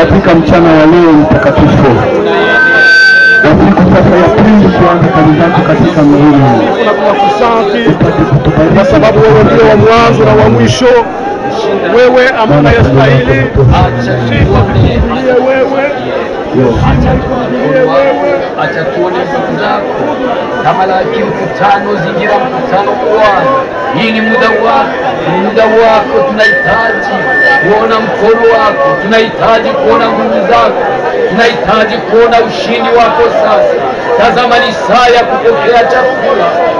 katika mchana wa leo mtakatifu. Na siku sasa ya pili kuanza kazi zako katika mwili huu. Kwa sababu wewe ndio wa mwanzo na wa mwisho. Wewe ambaye unastahili. Acha tuone nguvu zako. Kama laki mkutano, zingira mkutano kwa. Hii ni muda wako, tunahitaji kuona mkono wako, tunahitaji kuona nguvu zako, tunahitaji kuona ushindi wako sasa. Tazama ni saa ya kupokea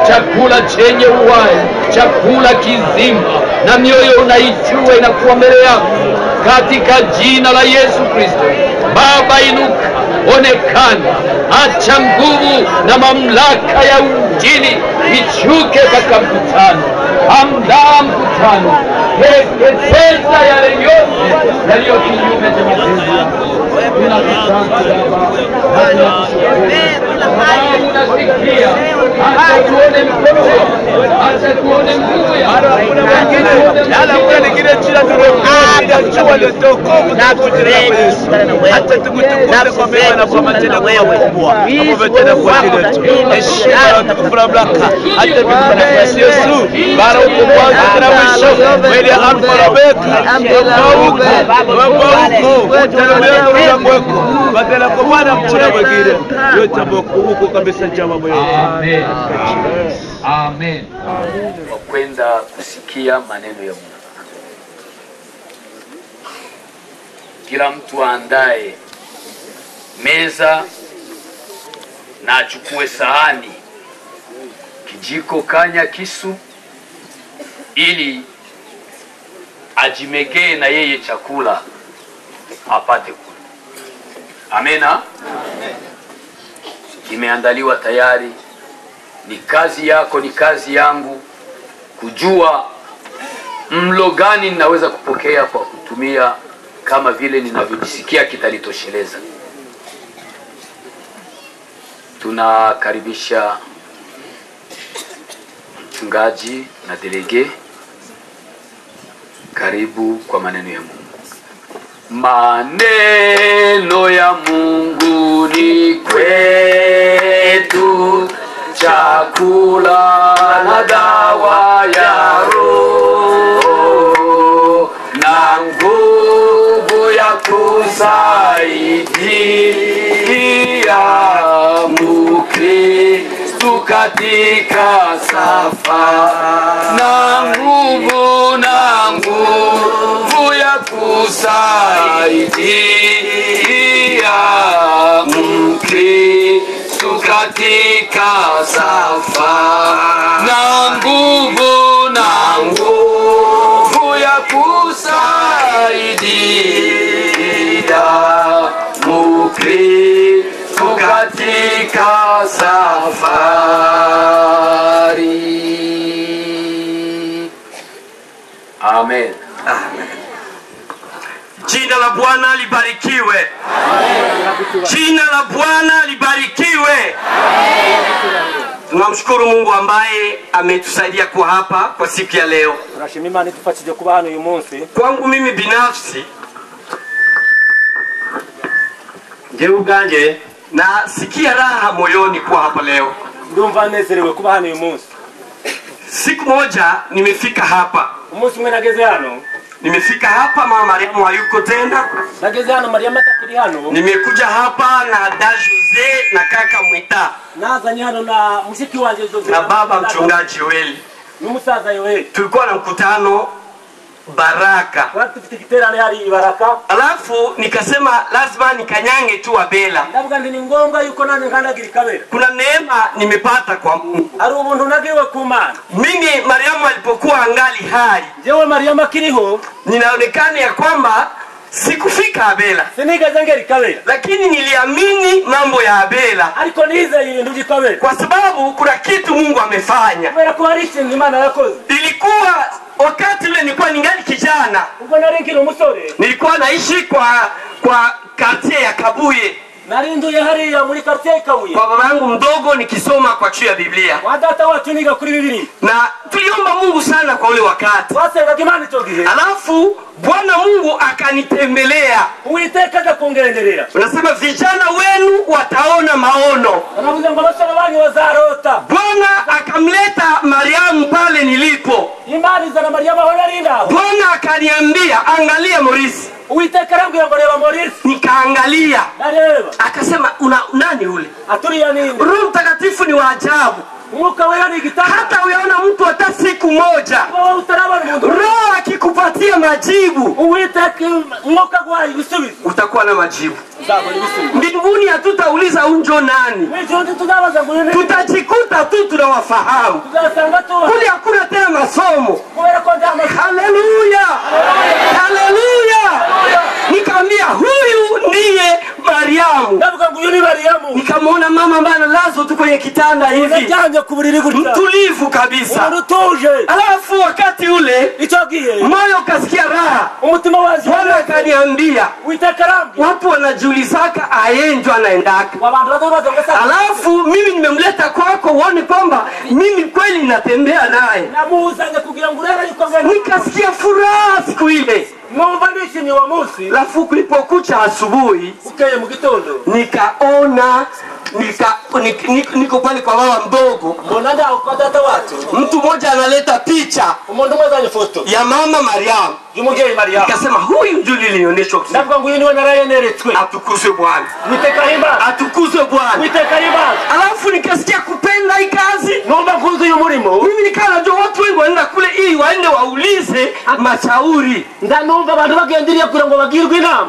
chakula chenye uhai, chakula kizima, na mioyo unaijua inakuwa mbele yako katika jina la Yesu Kristo. Baba, inuka, onekana, acha nguvu na mamlaka ya Injili ichuke katika mkutano. Andaa mkutano, teketeza yale yote yaliyo kinyume cha mapenzi yako. Unasikia, acha tuone mkono wako, acha tuone nguvu yako. Amen. Kwenda kusikia maneno ya Mungu. Kila mtu aandae meza na achukue sahani, kijiko, kanya, kisu, ili ajimegee na yeye chakula apate kula. Amena. Imeandaliwa tayari. Ni kazi yako, ni kazi yangu kujua mlo gani ninaweza kupokea kwa kutumia kama vile ninavyojisikia kitanitosheleza. Tunakaribisha mchungaji na delege. Karibu kwa maneno ya Mungu. Maneno ya Mungu ni kwetu chakula na dawa ya roho na nguvu ya kusaidia Mkristo katika safari, na nguvu ya kusaidia Mkristo katika safari, na nguvu ya kusaidia Mkristo katika safari. Amen. Amen. Jina la Bwana libarikiwe. Amen. Jina la Bwana libarikiwe. Tunamshukuru Mungu ambaye ametusaidia kuwa hapa kwa siku ya leo. Tunashimima nitufatije kuba hano uyu munsi. Kwangu mimi binafsi ngewe ubwanjye nasikia raha moyoni kuwa hapa leo. Ndumva nezerewe kuba hano uyu munsi. Siku moja nimefika hapa. Umunsi umwe nageze hano. Nimefika hapa, mama Mariamu hayuko tena. Nageze hano, Mariamu atakiri hano. Nimekuja hapa na da Jose na kaka Mwita. Nazanye hano na mshiki wanje Jose na baba mchungaji Yoeli. Numusaza Yoeli. Tulikuwa na mkutano Baraka. Baraka. Alafu nikasema lazima nikanyange tu Abela. Ndavuga ndi ni ngombwa yuko nani nkandagira Kabera. Kuna neema nimepata kwa Mungu. Ari umuntu nagiwe ku Mana. Mimi Mariamu alipokuwa angali hai, jewe Mariamu akiriho, ninaonekana ya kwamba sikufika Abela. Sinigaza ngeri Kabera. Lakini niliamini mambo ya Abela. Ariko nize ibintu by'Ikabera. Kwa sababu kuna kitu Mungu amefanya. Kubera ko hari ikintu Imana yakoze. Ilikuwa wakati ule nilikuwa ningali kijana. Ubwo nari nkiri umusore. Nilikuwa naishi kwa quartier ya Kabuye. narinduye hariya muri quartier Kabuye kwa baba yangu mdogo nikisoma kwa chuo ya Biblia. wadata watu niga kuri Biblia Na tuliomba Mungu sana kwa ule wakati. wasenga kimani togihe Alafu Bwana Mungu akanitembelea. Uwiteka kongerenderera Unasema vijana wenu wataona maono. anavuze ngo abasore banyu bazarota. Bwana akamleta Mariamu pale nilipo. Imani za Mariamu aho narinda. Bwana akaniambia angalia Morisi. Uwiteka arambwira ngo reba Morisi. Nikaangalia. Nareba. Akasema nani ule? Aturiya nini? Roho Mtakatifu ni wa ajabu. Mwuka wera ni gitaka. Hata uyaona mtu hata siku moja. Roho akikupatia majibu. Uwiteka mwuka gwa ibisubizo. Utakuwa na majibu. Mbinguni hatutauliza unjo nani. Tutajikuta tu tunawafahamu. Kule hakuna tena masomo. Haleluya. Haleluya. Nikamwambia huyu ndiye Mariamu. Nikamwona mama ambaye analazwa tu kwenye kitanda hivi. Mtulivu kabisa. Alafu wakati ule moyo ukasikia raha. Bwana akaniambia watu wanajiulizaka ayenjwa anaendaka. Alafu mimi nimemleta kwako uone kwamba mimi kweli natembea naye. Nikasikia furaha siku ile. Alafu kulipokucha asubuhi nikaona niko pale kwa baba mdogo. Mtu mmoja analeta picha ya mama Mariamu. Nikasema huyu ndio nilionyeshwa. Atukuzwe Bwana. Atukuzwe Bwana. Alafu nikasikia kupenda hii kazi. Mimi nikawa najua watu wengi wanaenda kule ili waende waulize mashauri.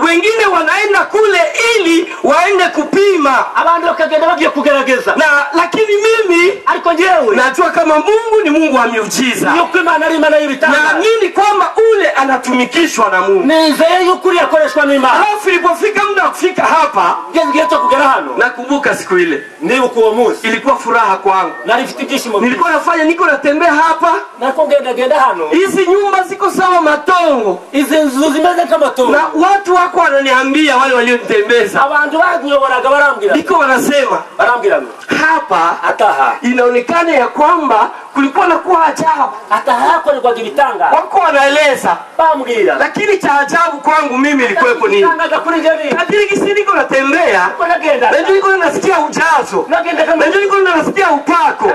Wengine wanaenda kule ili waende kupima. Na lakini mimi najua kama Mungu ni Mungu wa miujiza. Naamini kwamba ule anatumikishwa na Mungu. Alafu ilipofika muda kufika hapa, nakumbuka siku ile. Ilikuwa furaha kwangu. Nilikuwa nafanya niko natembea hapa. Hizi nyumba ziko sawa matongo. Na watu wako wananiambia wale walionitembeza. Niko wanasema hapa inaonekana ya kwamba kulikuwa na kuwa ajabu. Wako wanaeleza. Lakini cha ajabu kwangu mimi ilikuwepo nini? Kadiri kisi niko natembea, najua niko nasikia ujazo. Najua niko nasikia upako.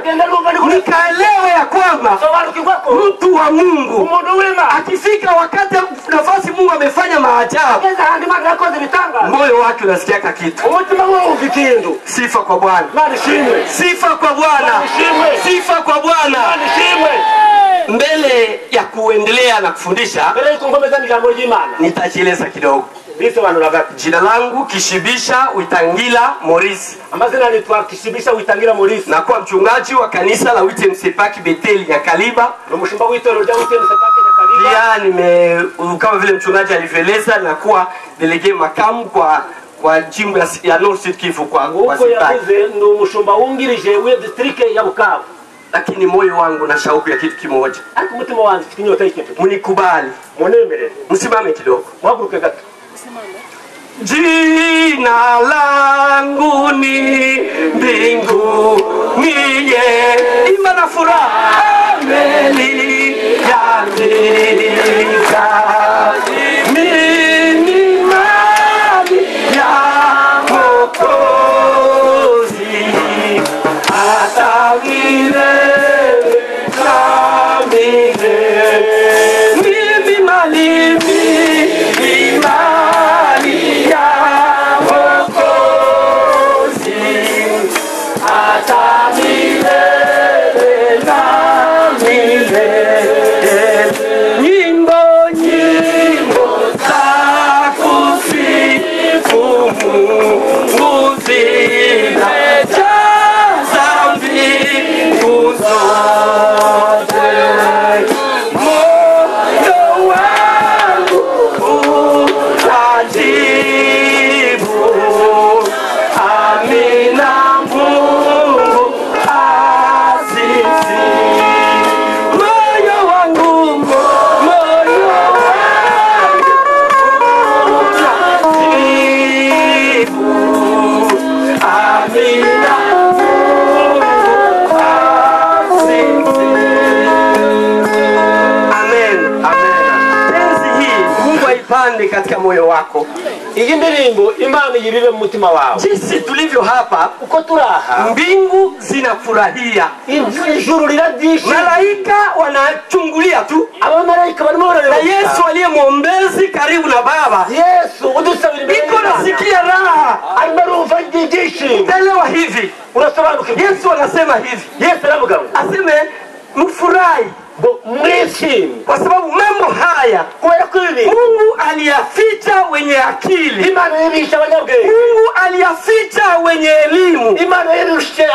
Nikaelewa ya kwamba mtu wa Mungu akifika wakati nafasi Mungu amefanya maajabu, moyo wake unasikia kitu. Sifa kwa Bwana. Sifa kwa Bwana. Sifa kwa Bwana. Mbele ya kuendelea na kufundisha, nitajieleza kidogo. Jina langu Kishibisha Uitangila Morisi. Na kuwa mchungaji wa kanisa la Witemsepaki Beteli ya Kaliba. Pia kama vile mchungaji alivyoeleza na kuwa delege makamu kwa jimbo ya North Sud Kivu kwa Bukavu. Lakini moyo wangu na shauku ya kitu kimoja. Mnikubali. Msimame kidogo. Jina langu ni mbingu niye ima na furaha meli ya mika mimi mali ya Mwokozi atawile kamile mimi mali nyimbo iwe katika moyo wako. iyi ndirimbo Imana iyibibe mu mutima wawe. Jinsi tulivyo hapa, uko turaha, mbingu zinafurahia, ijuru liradishi, malaika wanachungulia tu, abamalaika barimo barareba. na Yesu aliye mwombezi karibu na Baba, Yesu udusabira imbere iko nasikia raha, almarumva igishi. elewa hivi, Unasobanukiwe. Yesu anasema hivi, Yesu aravuga ngo aseme mfurahi mwishimye, kwa sababu mambo haya kubera ko ibi Mungu aliyaficha wenye akili, Imana yibisha abanyabwenge, Mungu aliyaficha wenye elimu, Imana yibisha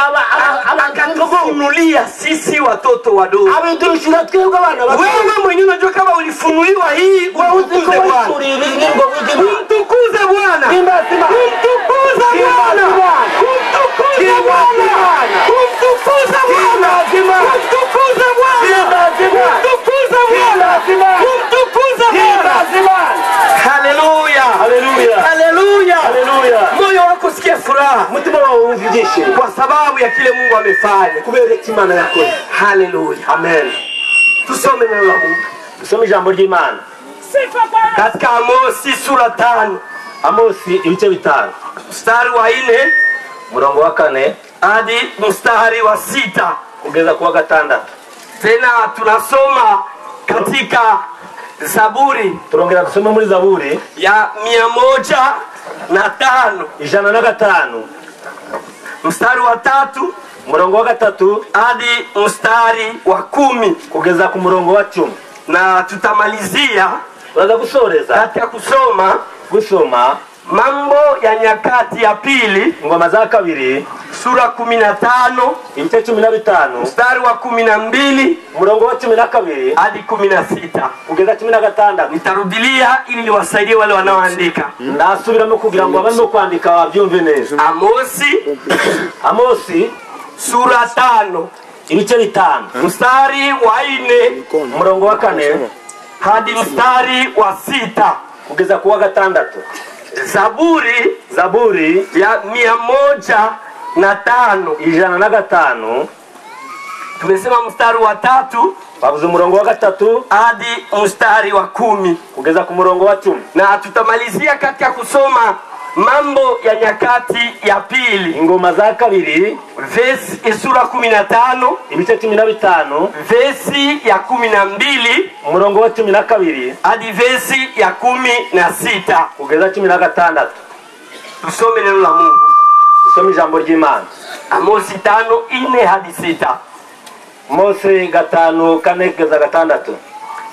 akatufunulia sisi watoto wadogo. abidushira twebwe abana bato. Wewe mwenyewe unajua kama ulifunuliwa hii, umtukuze Bwana, umtukuze Bwana, umtukuze Bwana, umtukuze Bwana, umtukuze Bwana, umtukuze Bwana, umtukuze Bwana. Haleluya, Haleluya, haleluya, haleluya. moyo wako sikia furaha, Mutima wawe wumva ibyishimo kwa sababu ya kile Mungu amefanya. kubera icyo Imana yakoze. Haleluya, Amen. tusome neno la Mungu Tusome ijambo ry'Imana katika Amosi sura 5 Amosi ibice 5 mstari wa 4 murongo wa 4 hadi mstari wa 6. kugeza ku wa 6. Tena tunasoma katika Zaburi Turongera dusome muri Zaburi ya 105 105 mstari wa 3 murongo wa 3 hadi mstari wa 10, kugeza ku murongo wa 10. na tutamalizia Baza gusoreza katika kusoma Mambo ya Nyakati ya Pili Ngoma za Kabiri sura 15 ibice 15 mstari wa 12 murongo wa 12 hadi 16. kugeza 16. Nitarudilia ili niwasaidie wale wanaoandika. Ndasubiramo kugira ngo abarimo kwandika babyumve neza. Amosi sura 5 ibice 5 mstari wa 4 murongo wa 4 hadi mstari wa 6. kugeza ku wa 6. Zaburi ya 105 tumesema mstari wa 3 bavuze umurongo wa 3 hadi mstari wa 10 kugeza ku murongo wa 10, na tutamalizia katika kusoma Mambo ya Nyakati ya Pili Ingoma za Kabiri verse sura 15 ibice 15 verse ya 12 umurongo wa 12 hadi verse ya 16 kugeza 16. tusome neno la Mungu. Tusome ijambo ry'Imana. Amosi 5:4 hadi 6. Mose 5:4 kugeza 6.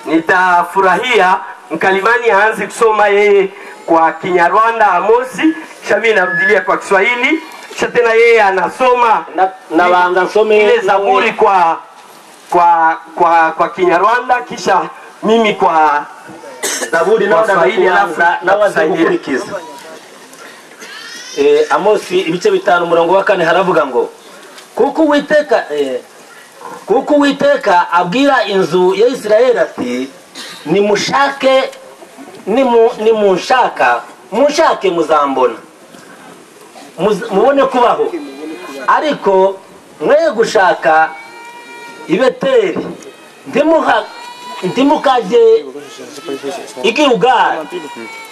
Nitafurahia mkalimani aanze kusoma yeye kwa Kinyarwanda Amosi, kisha mimi narudilia kwa Kiswahili, kisha tena yeye anasoma na baanza nsome ile Zaburi kwa Kinyarwanda, kisha mimi kwa Zaburi na Kiswahili, na wazakurikiza. Amosi ibice 5 umurongo wa 4 haravuga ngo kuko Uwiteka abwira inzu ya Isirayeli ati nimushake munshake muzambona mubone kubaho, ariko mwe gushaka i Beteli ntimukajye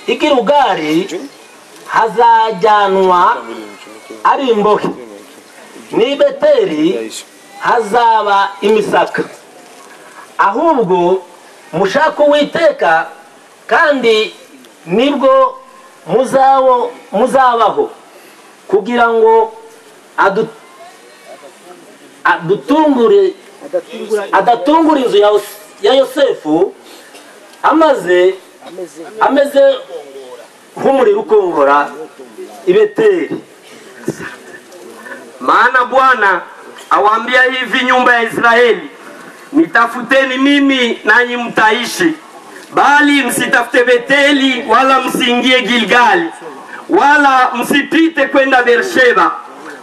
i Gilugari hazajyanwa ari imbohe, ni Beteli hazaba imisaka. Ahubwo mushaka Uwiteka kandi nibwo muzabaho, kugira ngo adatungura inzu ya Yosefu ameze nk'umuriro ukongora i Beteli. Maana Bwana awaambia hivi nyumba ya Israeli, nitafuteni mimi nanyi mtaishi, bali msitafute Beteli wala msiingie Gilgali wala msipite kwenda Beersheba,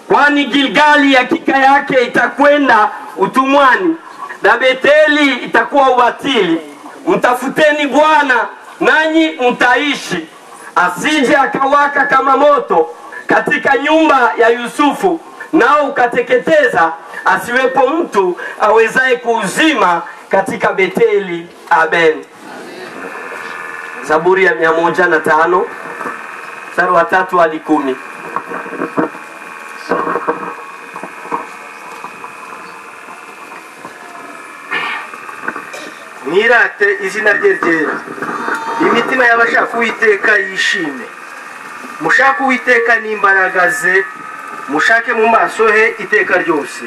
kwani Gilgali hakika yake itakwenda utumwani na Beteli itakuwa ubatili. Mtafuteni Bwana nanyi mtaishi, asije akawaka kama moto katika nyumba ya Yusufu nao ukateketeza, asiwepo mtu awezaye kuuzima katika Beteli. Amen. Zaburi ya 105 mstari wa 3 hadi 10. Mwirate izina rye ryera, imitima y'abashaka Uwiteka yishime. Mushaka Uwiteka n'imbaraga ze, mushake mu maso he iteka ryose.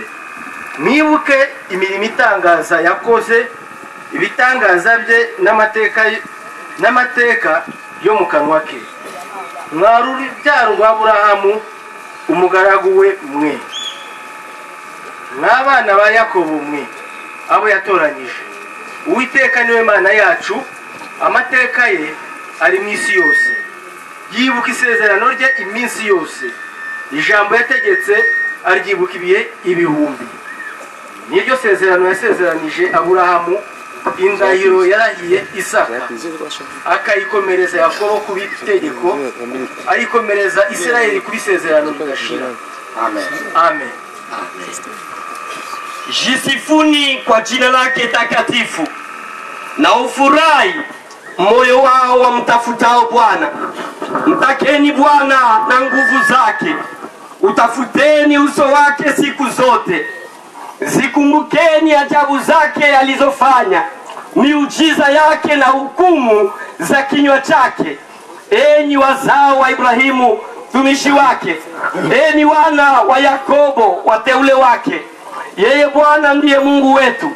Mwibuke imirimo itangaza yakoze, ibitangaza bye n'amateka yo mu kanwa ke. Mwarubyaro rwa Aburahamu umugaragu we mwe, mw'abana ba Yakobo mwe abo yatoranyije. Uwiteka niwe Mana yacu, amateka ye ari mu isi yose. Yibuka isezerano rye iminsi yose, ijambo yategetse aryibuka ibihe ibihumbi. Niryo sezerano yasezeranije Aburahamu, indahiro yarahiye Isaka, akayikomereza Yakobo ku bitegeko, ayikomereza Isirayeli kuri sezerano ridashira. Amen. Amen. Jisifuni kwa jina lake takatifu, na ufurahi moyo wao wamtafutao Bwana. Mtakeni Bwana na nguvu zake, utafuteni uso wake siku zote. Zikumbukeni ajabu zake alizofanya, miujiza yake na hukumu za kinywa chake. Enyi wazao wa Ibrahimu mtumishi wake, enyi wana wa Yakobo wateule wake. Yeye Bwana ndiye Mungu wetu,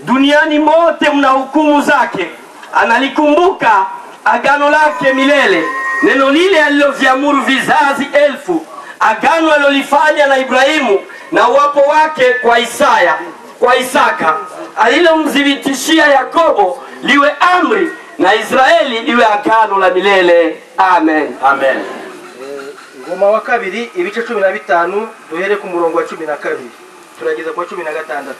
duniani mote mna hukumu zake. Analikumbuka agano lake milele, neno lile aliloviamuru vizazi elfu, agano alilofanya na Ibrahimu na uwapo wake kwa Isaka, alilomdhibitishia Yakobo liwe amri na Israeli liwe agano la milele. Amen. Amen. Ngoma wa kabiri ibice 15 duhere ku murongo wa 12 turageza kwa 16.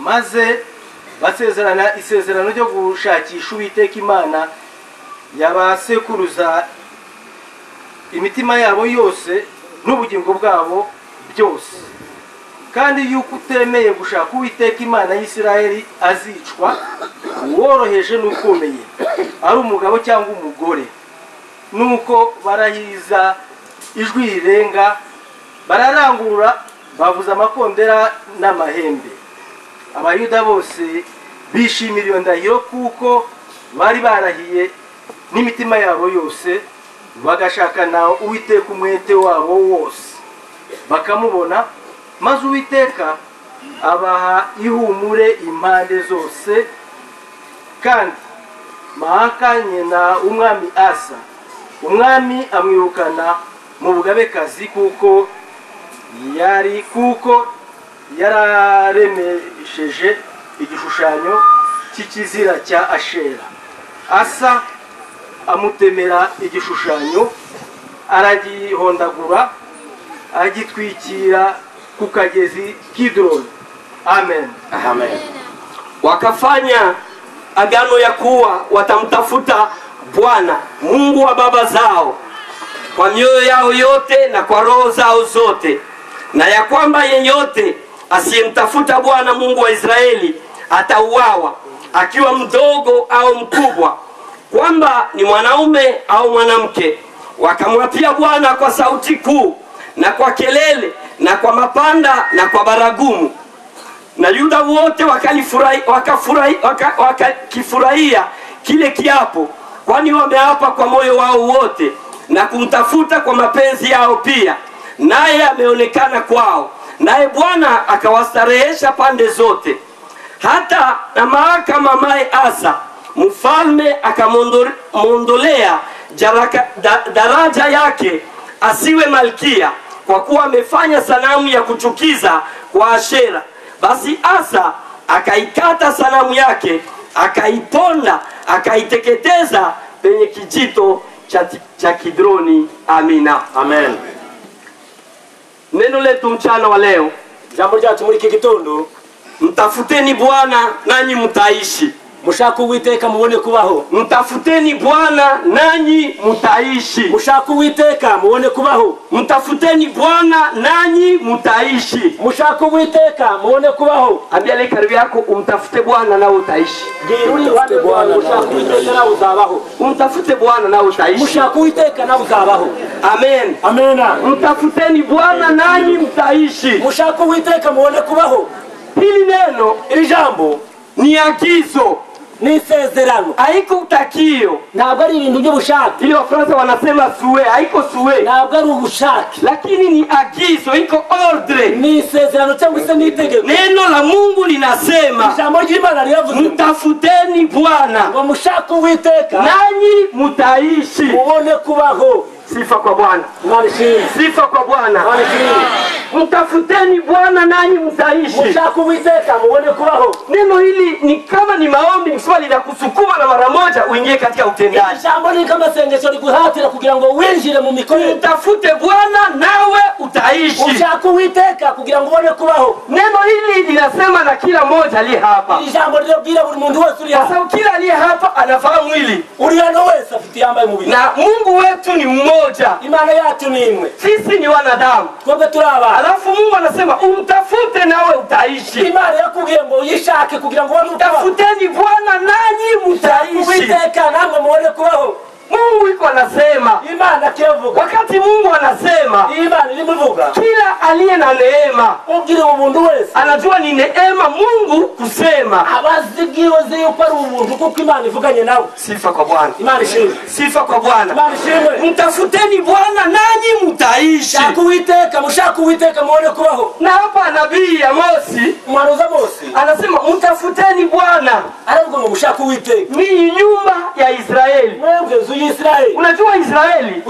Maze basezerana isezerano ryo gushakisha Uwiteka Imana yabasekuruza imitima yabo yose n'ubugingo bwabo byose, kandi yuko utemeye gushaka Uwiteka Imana y'Isirayeli azicwa, uworoheje n'ukomeye, ari umugabo cyangwa umugore. Nuko barahiza ijwi rirenga, bararangurura, bavuza amakondera n'amahembe. Abayuda bose bishimira iyo ndahiro kuko bari barahiye n'imitima yabo yose, bagashakana Uwiteka umwete wabo wose, bakamubona. Maze Uwiteka abaha ihumure impande zose. Kandi Maaka nyina umwami Asa, umwami amwirukana mu bugabekazi kuko yararemesheje igishushanyo cy'ikizira cya Ashera. Asa amutemera igishushanyo, aragihondagura, agitwikira ku kagezi Kidroni. Amen. Amen. Wakafanya agano ya kuwa watamtafuta Bwana Mungu wa baba zao kwa mioyo yao yote na kwa roho zao zote, na ya kwamba yeyote asiyemtafuta Bwana Mungu wa Israeli atauawa, akiwa mdogo au mkubwa, kwamba ni mwanaume au mwanamke. Wakamwapia Bwana kwa sauti kuu na kwa kelele na kwa mapanda na kwa baragumu. Na Yuda wote wakakifurahia kile kiapo, kwani wameapa kwa moyo wao wote na kumtafuta kwa mapenzi yao pia. Naye ameonekana kwao, naye Bwana akawastarehesha pande zote. Hata na Maaka mamaye Asa mfalme akamwondolea daraja yake asiwe malkia, kwa kuwa amefanya sanamu ya kuchukiza kwa Ashera. Basi Asa akaikata sanamu yake, akaiponda, akaiteketeza penye kijito cha Kidroni. Amina. Amen. Neno letu mchana wa leo, jambo ryacu muri iki gitondo, mtafuteni Bwana nanyi mtaishi. mushaka Uwiteka mubone kubaho. Mtafuteni Bwana nanyi mtaishi. Mushaka Uwiteka mubone kubaho. Mtafuteni Bwana nanyi mtaishi. Mushaka Uwiteka mubone kubaho. Ambia le karibu yako umtafute Bwana na utaishi. Umtafute Bwana na uzabaho. Umtafute Bwana na utaishi. Mushaka Uwiteka na uzabaho. Amen. Amena. Mtafuteni Bwana nanyi mtaishi. Mushaka Uwiteka mubone kubaho. Hili neno, ili jambo ni agizo, ni sezerano. Haiko utakio. Ntabwo ari ibintu by'ubushake. Ili Wafaransa wanasema suwe, haiko suwe. Ntabwo ari ubushake. Lakini ni agizo, iko ordre. Ni sezerano cyangwa se ni itegeko. Neno la Mungu linasema, jambo ry'Imana riravuze, mtafuteni Bwana, ngo mushake Uwiteka nanyi mutaishi. Mubone kubaho. Sifa kwa Bwana. Sifa kwa Bwana. Mtafuteni Bwana nanyi mtaishi. Mushaka Uwiteka mubone kubaho. Neno hili ni kama ni maombi mswali la kusukuma na mara moja uingie katika utendaji. Jambo ni kama sengesho likuhatira kugira ngo winjire mu mikorere. Mtafute Bwana nawe utaishi. Mushaka Uwiteka kugira ngo ubone kubaho. Neno hili linasema na kila mmoja aliye hapa. Ili jambo lilobwira buri muntu wese uri hapa. Sababu kila aliye hapa anafahamu mwili. Uri hano wese afite yambaye mubiri. Na Mungu wetu ni mmoja. Imana yacu ni imwe. Sisi ni wanadamu. Twebwe turaba. Alafu Mungu anasema umtafute nawe utaishi. Imana yakubwiye ngo yishake kugira ngo ubone kubaho. Tafuteni Bwana nanyi mtaishi. Uwiteka namwe mubone kubaho. Mungu iko anasema. Imana kivuga. Wakati Mungu anasema, Imana ilimuvuga. Kila aliye na neema, ugire umuntu wese anajua ni neema Mungu kusema. Abazigiwe yuko ari umuntu kuko Imana ivuganye nawe. Sifa kwa Bwana. Imana ishimwe. Sifa kwa Bwana. Imana ishimwe. Mtafuteni Bwana nanyi mtaishi. Shaka Uwiteka, mushaka Uwiteka muone kubaho. Na hapa nabii Amosi, mwanuza Amosi, anasema mtafuteni Bwana. Aravuga ngo mushaka Uwiteka. Ni nyumba ya Israeli. Israeli. Unajua Israeli?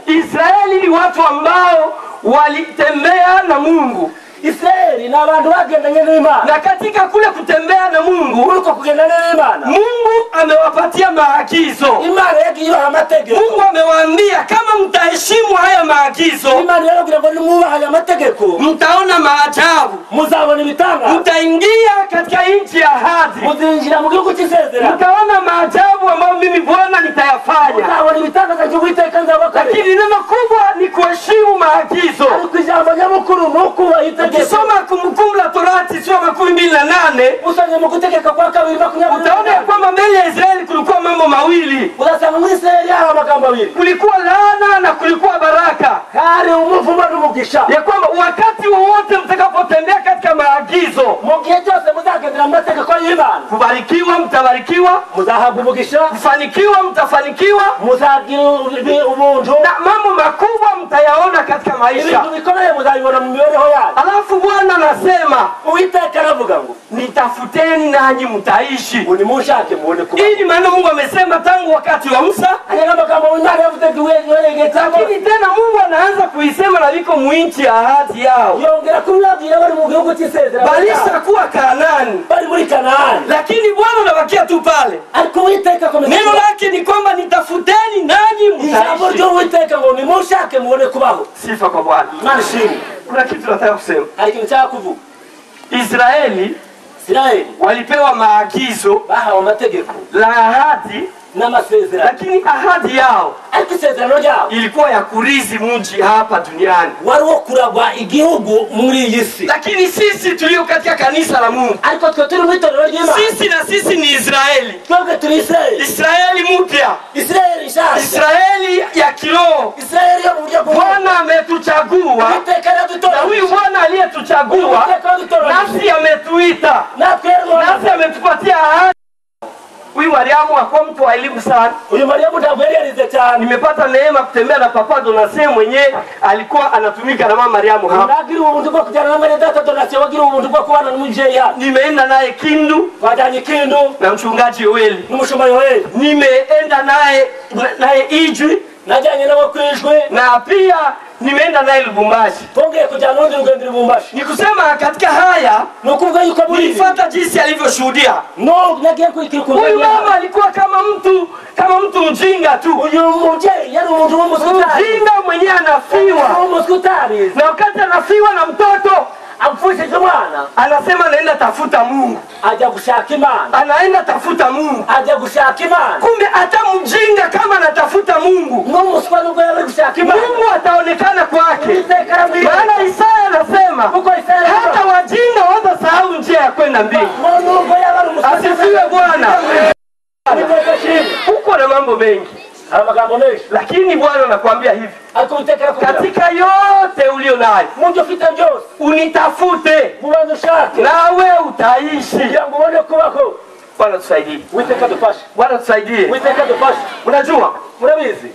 Israeli ni watu ambao walitembea na Mungu. Israeli na abantu bagendanye n'Imana. Na katika kule kutembea na Mungu, uko kugendana n'Imana, Mungu amewapatia maagizo. Imana yagiye amategeko. Mungu amewaambia kama mtaheshimu haya maagizo, Imana yagira ngo nimuba haya mategeko, mtaona maajabu, muzabona ibitanga, mtaingia katika nchi ya ahadi, muzinjira mu gihugu cy'isezerano, mtaona maajabu ambayo mimi Bwana nitayafanya. Muzabona ibitanga za Uwiteka nzabakare. Lakini neno kubwa ni kuheshimu maagizo. Alikujamba nyamukuru nuko Ukisoma Kumbukumbu la Torati sura 28, usanye mukutegeka kwa 2:20, utaona kwamba mbele ya Israeli kulikuwa mambo mawili. Unasema Israeli hapa makambo mawili. Kulikuwa laana na kulikuwa baraka. Kari umuvumo n'umugisha. Ya kwamba wakati wowote mtakapotembea katika maagizo, mugihe cyose muzagendera amategeko y'Imana, kubarikiwa mtabarikiwa, muzahabwa umugisha, kufanikiwa mtafanikiwa, muzagira ubuntu, na mambo makubwa mtayaona katika maisha. Ibintu bikomeye muzabibona mu mibereho yanyu. Alafu Bwana anasema, Uwiteka aravuga ngo nitafuteni nanyi mtaishi. Unimushake muone kubaho. Hii maana Mungu amesema tangu wakati wa Musa. Anaomba kama unataka kufute duwe getamo. Lakini tena Mungu anaanza kuisema na liko muinchi ya ahadi yao. Yongera kumlagira bari mu gihugu cy'isezerano. Balisa kuwa Kanaani. Bali muri Kanaani. Lakini Bwana anabakia tu pale. Ariko Uwiteka komeza. Neno lake ni kwamba nitafuteni nanyi mtaishi. Jambo ryo Uwiteka ngo nimushake muone kubaho. Sifa kwa Bwana. Manishini. Kuna kitu nataka kusema. Alikinitaka kuvuga. Israeli walipewa maagizo bahawe amategeko la ahadi na masezerano, lakini ahadi yao ilikuwa ya kurithi mji hapa duniani, wari wo kuragwa igihugu muri iyi si. Lakini sisi tulio katika kanisa la Mungu, ariko twe turi mu itorero ry'Imana, sisi na sisi ni Israeli. Twebwe turi Israeli, Israeli mpya, Israeli shasha, Israeli ya kiroho, Israeli ya buryo. Bwana ametuchagua, na huyu Bwana aliyetuchagua nasi ametuita, nasi ametupatia ahadi. Huyu Mariamu hakuwa mtu wa elimu sana. Huyu Mariamu tabeli alizeta. Nimepata neema kutembea na Papa Donatien mwenyewe alikuwa anatumika na Mama Mariamu hapa. Ndagira umuntu kwa kujana na mwenye data Donatien wagira umuntu kwa kuana na mjei hapa. Nimeenda naye Kindu, Wadani Kindu na mchungaji Yoeli. Mchungaji Yoeli. Nimeenda naye Ijwi, najanye na wakwijwe, na pia nimeenda naye Lubumbashi. Pongeye kujana n'undi rugendo Lubumbashi. Nikusema katika haya nukuvuga yuko muri nifuata jinsi alivyoshuhudia. No, nagiye kuikirukuru. Huyu mama alikuwa kama mtu mjinga tu. Huyu mjei yari umuntu w'umusutari. Mjinga mwenyewe anafiwa. Umusutari. Na wakati anafiwa na mtoto amfundishe mwana anasema anaenda tafuta Mungu, aje gushaka Imana, anaenda tafuta Mungu, aje gushaka Imana. kumbe hata mjinga kama anatafuta Mungu, N'umuswa nubwo yari gushaka Imana, Mungu ataonekana kwake. Uwiteka Maana Isaya anasema hata wajinga watasahau njia ya kwenda mbinguni. nubwo yari umuswa. Asifiwe Bwana. Uko na mambo mengi, amagambo menshi, lakini Bwana anakuambia hivi, katika yote ulio nayo mungu ufite byose unitafute, mubanze ushake, nawe utaishi. kugira ngo ubone kubaho. Bwana tusaidie, Uwiteka dufashe, Bwana tusaidie. Uwiteka dufashe. Unajua Murabizi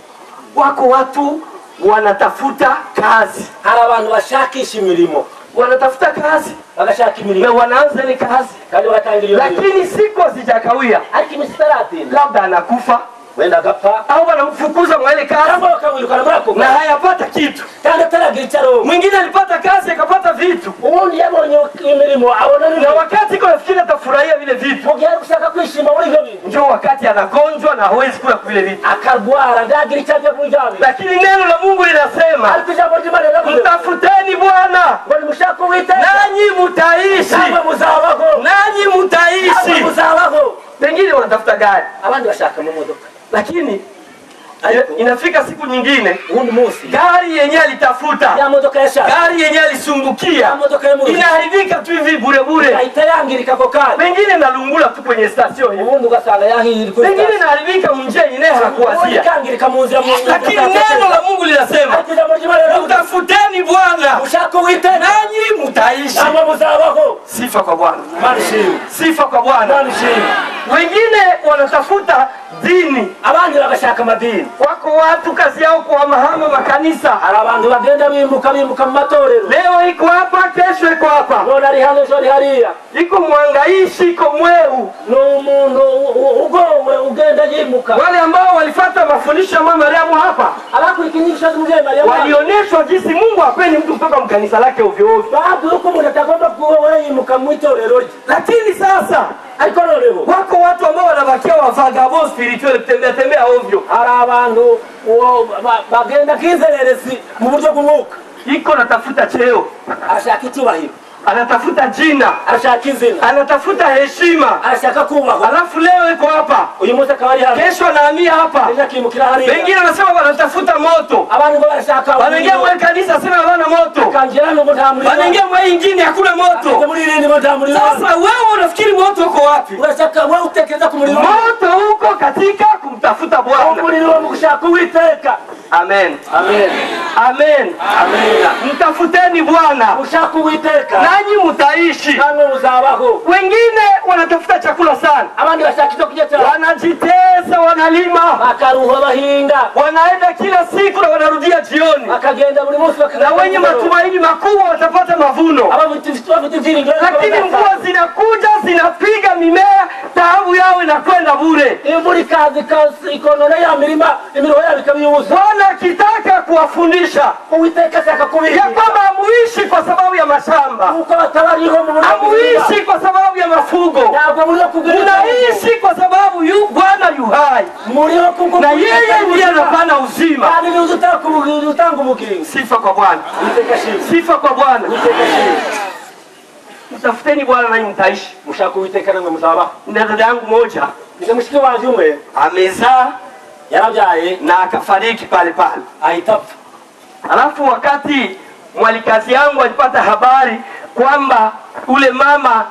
wako watu wanatafuta kazi, hari abantu bashakisha imirimo, wanatafuta kazi bagashaka imirimo na wanaanza ni kazi, kandi baratangira, lakini siku hazijakawia, ariko imisitaratinda, labda anakufa wenda agapfa au wanamfukuza mwele kazi cyangwa bakamwirukana muri ako na hayapata kitu. kandi ataragira icyaro. Mwingine alipata kazi akapata vitu, Ubundi yabonye imirimo abona na n'ibyo, wakati iko nafikiri atafurahia vile vitu, mu gihe ari gushaka kwishima muri ibyo bintu, ndio wakati anagonjwa na hawezi kula vile vitu. akarwara ndagira icyo ajya muri byo bintu. Lakini neno la Mungu linasema Ariko ijambo ry'Imana riravuga mtafuteni Bwana ngo nimushake Uwiteka nanyi mutaishi, namwe muzabaho, nanyi namwe mutaishi. muzabaho. Pengine wanatafuta gari, Abandi bashaka mu modoka, lakini inafika siku nyingine ubundi munsi gari yenye alitafuta, ya modoka yashaka, gari yenye alisumbukia ya modoka y'umuruzi inaharibika tu hivi bure bure, ahita yangirika ako kanya, pengine nalungula tu kwenye station hivi, ubundi ugasanga yahirira kuri pengine naharibika munjia yenye hakuwazia. ikangirika mu nzira, Lakini neno la Mungu linasema ariko ijambo ry'Imana riravuga mtafuteni Bwana mushake Uwiteka nanyi mtaishi. namwe muzabaho. Sifa kwa Bwana, Imana ishimwe, sifa kwa Bwana. Imana ishimwe. Wengine wanatafuta dini, Abandi bagashaka amadini, wako watu kazi yao kuhamahama makanisa, hari abantu bagenda bimuka mu matorero, leo iko hapa, kesho iko hapa, none ari hano ejo ari hariya, iko mwangaishi, iko mweu. ni umuntu ugowe ugenda yimuka. Wale ambao walifuata mafundisho ya Mama Mariamu hapa Abakurikira inyigisho z'umubyeyi Mariya walioneshwa jinsi Mungu hapendi mtu kutoka mkanisa lake ovyo ovyo, babwiye ko umuntu atagomba kuba yimuka mu itorero rye. lakini sasa Ariko noneho wako watu ambao wanabakia wavagabo spiritual, kutembea tembea ovyo. hari abantu bagenda kizererezi mu buryo bw'umwuka, Iko natafuta cheo, ashaka icyubahiro, anatafuta jina, ashaka izina, anatafuta heshima, ashaka kubahwa. alafu leo iko hapa, Uyu munsi akaba ari hano, kesho anahamia hapa. ejo akimukira hariya. Wengine wanasema wanatafuta moto, Abantu ngo barashaka wanaingia mwa kanisa sema hawana moto, kanjira n'ubu nta muriro, wanaingia mwa ingine hakuna moto. muri irindi ngo nta muriro. Sasa wewe unafikiri moto uko wapi? Urashaka wewe utekereza ku muriro, Moto uko katika kumtafuta Bwana. umuriro wo mu gushaka Uwiteka. Amen, Amen, amen, amen. mtafuteni Bwana Ushaka Uwiteka nanyi mtaishi. namwe muzabaho. Wengine wanatafuta chakula sana, Abandi bashaka icyo kurya cyane, wanajitesa, wanalima, bakaruha bahinga, wanaenda kila siku na wanarudia jioni, bakagenda buri munsi na wenye matumaini makubwa watapata mavuno. bafite ibyiringiro, Lakini mvua zinakuja zinapiga mimea, taabu yao inakwenda bure. imvura ikaza ikonona ya mirima, imiruho yabo ikabiyuza. Bwana akitaka kuwafundisha Uwiteka ashaka ya kubigira kwamba amuishi kwa sababu ya mashamba, uko batabariho mu buryo amuishi kwa sababu ya mafugo, ntabwo muri kugira unaishi kwa sababu Bwana yu hai muriho kuko na yeye ndiye anapana uzima. kandi ni utanga ubugingo. Sifa kwa Bwana, Uwiteka ashimwe, sifa kwa Bwana. Uwiteka ashimwe. Mtafuteni Bwana nanyi mtaishi. Mushaka Uwiteka namwe muzabaho. Na dada yangu moja Ni mushiki wanjye umwe amezaa yarabyaye na akafariki pale pale. ahita apfa. Alafu wakati mwalikazi yangu alipata habari kwamba ule mama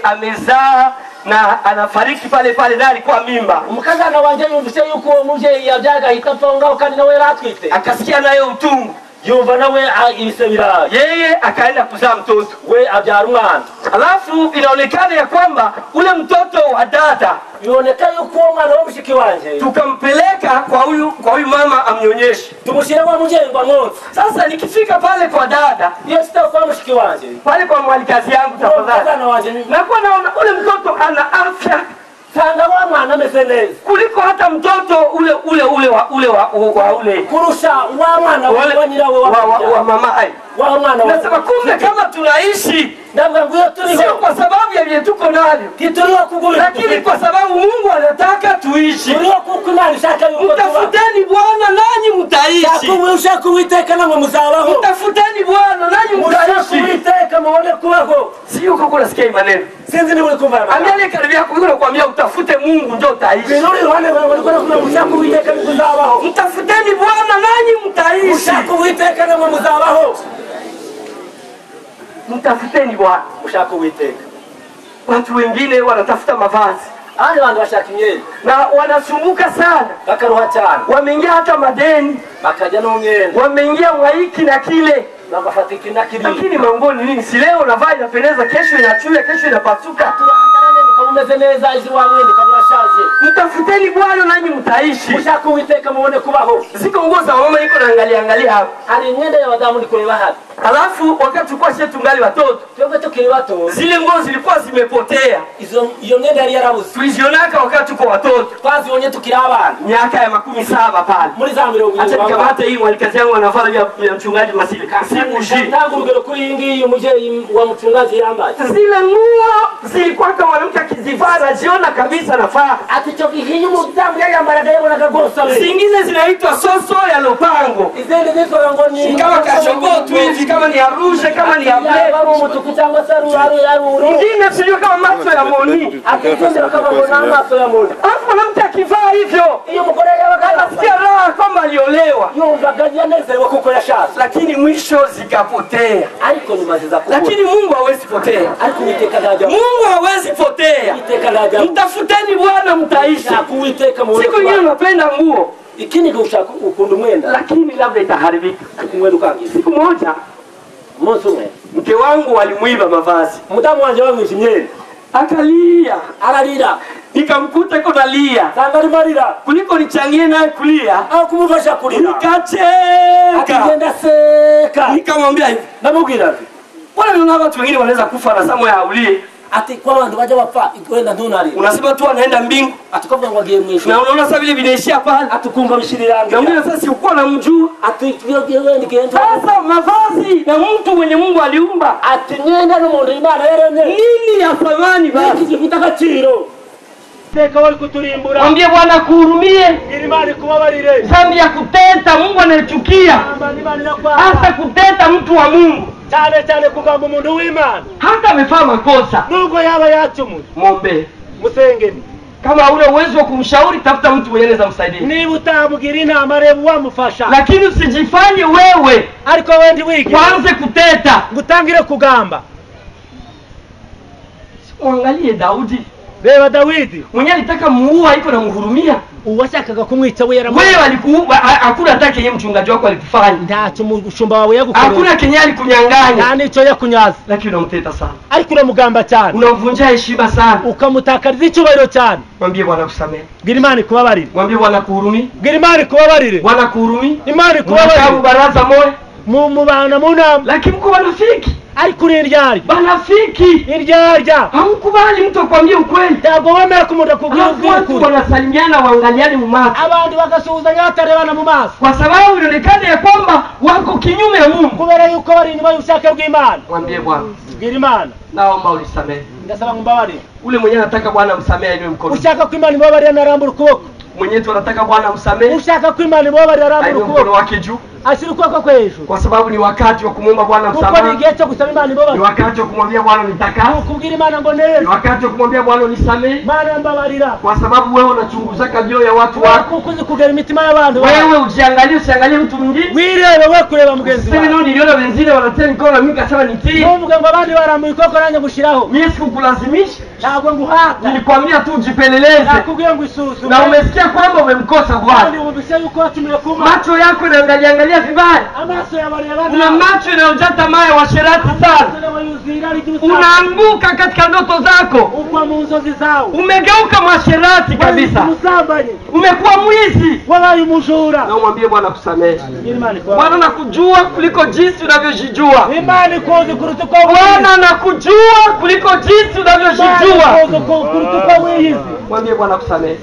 amezaa na anafariki pale pale, na alikuwa mimba, Umukazana wanjye yumvise yuko uwo mubyeyi yabyaga ahita apfa ngaho kandi nawe yaratwite, akasikia nayo utungu, yumva nawe ibise biraje, yeye akaenda kuzaa mtoto. we abyara umwana. Alafu inaonekana ya kwamba ule mtoto wa dada Biboneka yuko uwo mwana w'umushiki wanjye tukampeleka kwa huyu mama amnyonyeshe. tumushyire wa mubyeyi ngo amwonse. Sasa nikifika pale kwa dada, Iyo sitakuwa mushiki wanjye, pale kwa mwalikazi yangu, tafadhali, umukazana wanjye nakuwa naona ule mtoto ana afya nsanga wa mwana ameze neza kuliko hata mtoto ule kurusha wa mwana wa nyirawe wa mama ai. wa mwana wa. Nasema kumbe kama tunaishi sio kwa sababu ya vile tuko navyo, lakini kwa sababu Mungu anataka tuishi. Mtafuteni Bwana nanyi mtaishi. Mtafuteni Bwana nanyi mtaishi. Sio uko kunasikia maneno. Angalia karibia kuona kuambia utafute Mungu ndio utaishi. Mtafuteni Bwana nanyi mtaishi. Mtafuteni Bwana ushaka uiteka. Watu wengine wanatafuta mavazi. Hali watu washakinyeni na wanasumbuka sana. Bakaruha cyane. Wameingia hata madeni, bakaja no ngendo. Wameingia mwaiki na kile. Nabafatiki na kile. Lakini mangoni nini? Si leo unavaa inapendeza, kesho inachuya, kesho inapasuka. Umeze neza izi wamwende kamurashaje. Mtafuteni Bwana nanyi mtaishi. Ushaka uiteka muone kubaho. Ziko nguo za mama iko naangalia hapa. Ari nyenda ya wadamu niko hapa. Alafu wakati tulikuwa sisi tungali watoto, zile nguo zilikuwa zimepotea. Hiyo ngenda yari yarabuze. Tulizionaka wakati tuko watoto. Kwazi onye tukira abana. Miaka ya 17 pale. Muri za 20. Acha nikamata hii mwalikazi yangu anafanya ya mchungaji Masili. Simuji. Tangu ngero kuri ingi umuje wa mchungaji yambaye. Zile nguo zilikuwa kama mwanamke akizivaa anajiona kabisa nafaa. Atichoki hinyu mtambu ya mbaraga yebo nakagosa. Zingine zinaitwa soso ya lopango. Izende ziko ngoni. Kama kachongo tu hivi, kama ni arusha, kama ni amle. Ndine sio kama macho ya moni. Akitende kama mona macho ya moni. Hapo mwanamke akivaa hivyo, hiyo mkora ya wakati sikia raha kama aliolewa. Hiyo mbagaji anaweza kukola shasa. Lakini mwisho zikapotea. Aliko ni maziza kubwa. Lakini Mungu hawezi potea. Aliko niteka daja. Mungu hawezi potea. Niteka daja. Mtafuteni Bwana mtaishi. Kuiteka Mungu. Siku nyingine unapenda nguo. Ikini kushaka ukundu mwenda. Lakini labda itaharibika. Kumwenda kangi. Siku moja Monsumwe, mke wangu alimuiba mavazi. Mtamu wanje wangu shinyeni. Akalia, analia. Nikamkuta kwa nalia. Sangari marira. Kuliko nichangie naye kulia au kumufasha kulia. Nikacheka. Akigenda seka. Nikamwambia hivi. Namubwira hivi. Bwana niona watu wengine wanaweza kufa na Samuel aulie. Ati kwa watu waje wapa kwenda ndonari. Unasema tu anaenda mbingu. Atakopa kwa game mwisho. Na unaona sasa vile vinaishia pale. Atukumba mshiri yangu. Na mimi sasa uko na mjuu. Atiwewe nikienda. Sasa mavazi na mtu mwenye Mungu aliumba. Atinyenda no mundu imana yerene. Nini ya thamani basi? Kitakachiro. Teka wali kuturimbura. Mwambie Bwana kuhurumie. Ilimani kuwabarire. Dhambi ya kuteta Mungu anachukia. Hasa kuteta mtu wa Mungu. Cyane kugamba umuntu w'Imana hata amefanya makosa nubwo yaba yacumu muombe musengeni kama ule uwezo wa kumshauri tafuta mtu mwenye anaweza msaidia niba utamubwira inama reba wamufasha lakini usijifanye wewe ariko wendi wiki kwanze kuteta ngutangire kugamba uangalie Daudi beba Daudi mwenye alitaka muua iko na muhurumia uwashakaga kumwica we wewe alikuwa hakuna atake yeye mchungaji wako alikufanya ndacho mushumba wawe yagukorera hakuna Kenya alikunyanganya nani ico yakunyaza lakini unamteta sana ariko uramugamba cyane unamvunja heshima sana ukamutakariza icyubahiro cyane mwambie Bwana kusamehe bwira Imana kubabarira mwambie Bwana kuhurumia bwira Imana kubabarire Bwana kuhurumia Imana kubabarira baraza moyo mubana muna lakini mko banafiki ariko ryari banafiki iryarya hamkubali mtu akwambie ukweli ntabwo wemera kumunda kubwira ukuri wanasalimiana waangaliane mu maso abandi bagasuhuzanya batarebana mu maso kwa sababu inaonekana ya kwamba wako kinyume na Mungu kubera yuko bari nyuma y'ushaka bw'Imana mwambie Bwana bwira Imana naomba ulisamehe ndasaba ngumbabarire ule mwenye anataka Bwana msamehe ile mkono ushaka ko Imana imubabarira narambura ukuboko mwenye tunataka Bwana msamehe ushaka ko Imana imubabarira narambura ukuboko wake juu asirikuwa kwa hejuru kwa sababu ni wakati wa kumwomba Bwana msamaha kwa nigecho kusema Imana imubabarira ni wakati wa kumwambia Bwana nitakase kubwira Imana ngo neza ni wakati wa kumwambia Bwana nisamehe Bwana mbabarira kwa sababu wewe unachunguza kabio ya watu wako kukuzi kugera imitima y'abantu wewe usiangalie mtu mwingine wirebe wewe kureba mugenzi wako sisi niliona wenzine wanatenda mikono na mimi kasema nitii Mungu ngo abandi baramu ikoko nanye gushiraho mimi sikukulazimisha ntabwo nguhata nilikwambia tu ujipeleleze nakubwiye ngo isusu na umesikia kwamba umemkosa Bwana ndio umesikia yuko atumile kuma macho yako yanaangalia vibaya amaso ya wale watu una macho yanayojaa tamaa ya washerati sana unaanguka katika ndoto zako ukwa munzozi zao umegeuka mwasherati kabisa umekuwa mwizi wala yumujura na umwambie Bwana kusamehe Bwana nakujua kuliko jinsi unavyojijua imani kozi kurutuko Bwana nakujua kuliko jinsi unavyojijua kurutuko wizi mwambie Bwana kusamehe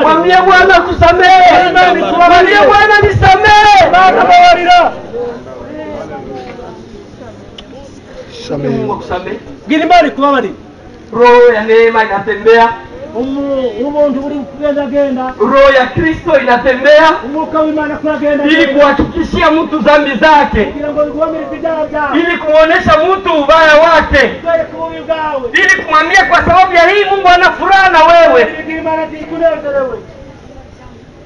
mwambie Bwana kusamehe mwambie Bwana nisamehe Bwana bawarira Mungu akusamehe. Gilimani kubabari. Roho ya neema inatembea. Umuntu uri kugenda. Roho ya Kristo inatembea. Umwuka w'Imana kuragenda. Ili kuhakikishia mtu dhambi zake. Ili kuonesha mtu ubaya wake. Ili kumwambia kwa sababu ya hii Mungu ana furaha na wewe.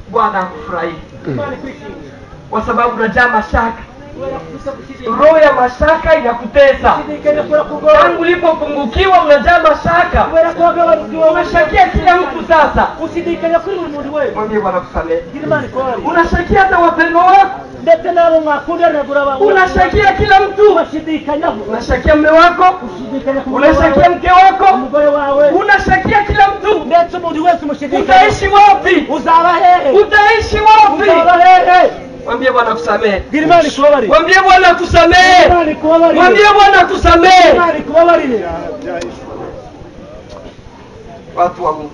Bwana afurahi. Kwa sababu unajaa mashaka. Roho ya mashaka inakutesa. Tangu ulipopungukiwa unajaa mashaka. Unashakia kila mtu sasa. Mwambie Bwana kusamehe. Unashakia hata wapendwa wako. Unashakia kila mtu. Unashakia mume wako. Unashakia mke wako. Unashakia kila mtu. Utaishi wapi? Utaishi wapi? Mwambie Bwana kusamehe. Mwambie Bwana kusamehe. Mwambie Bwana kusamehe. Watu wa Mungu.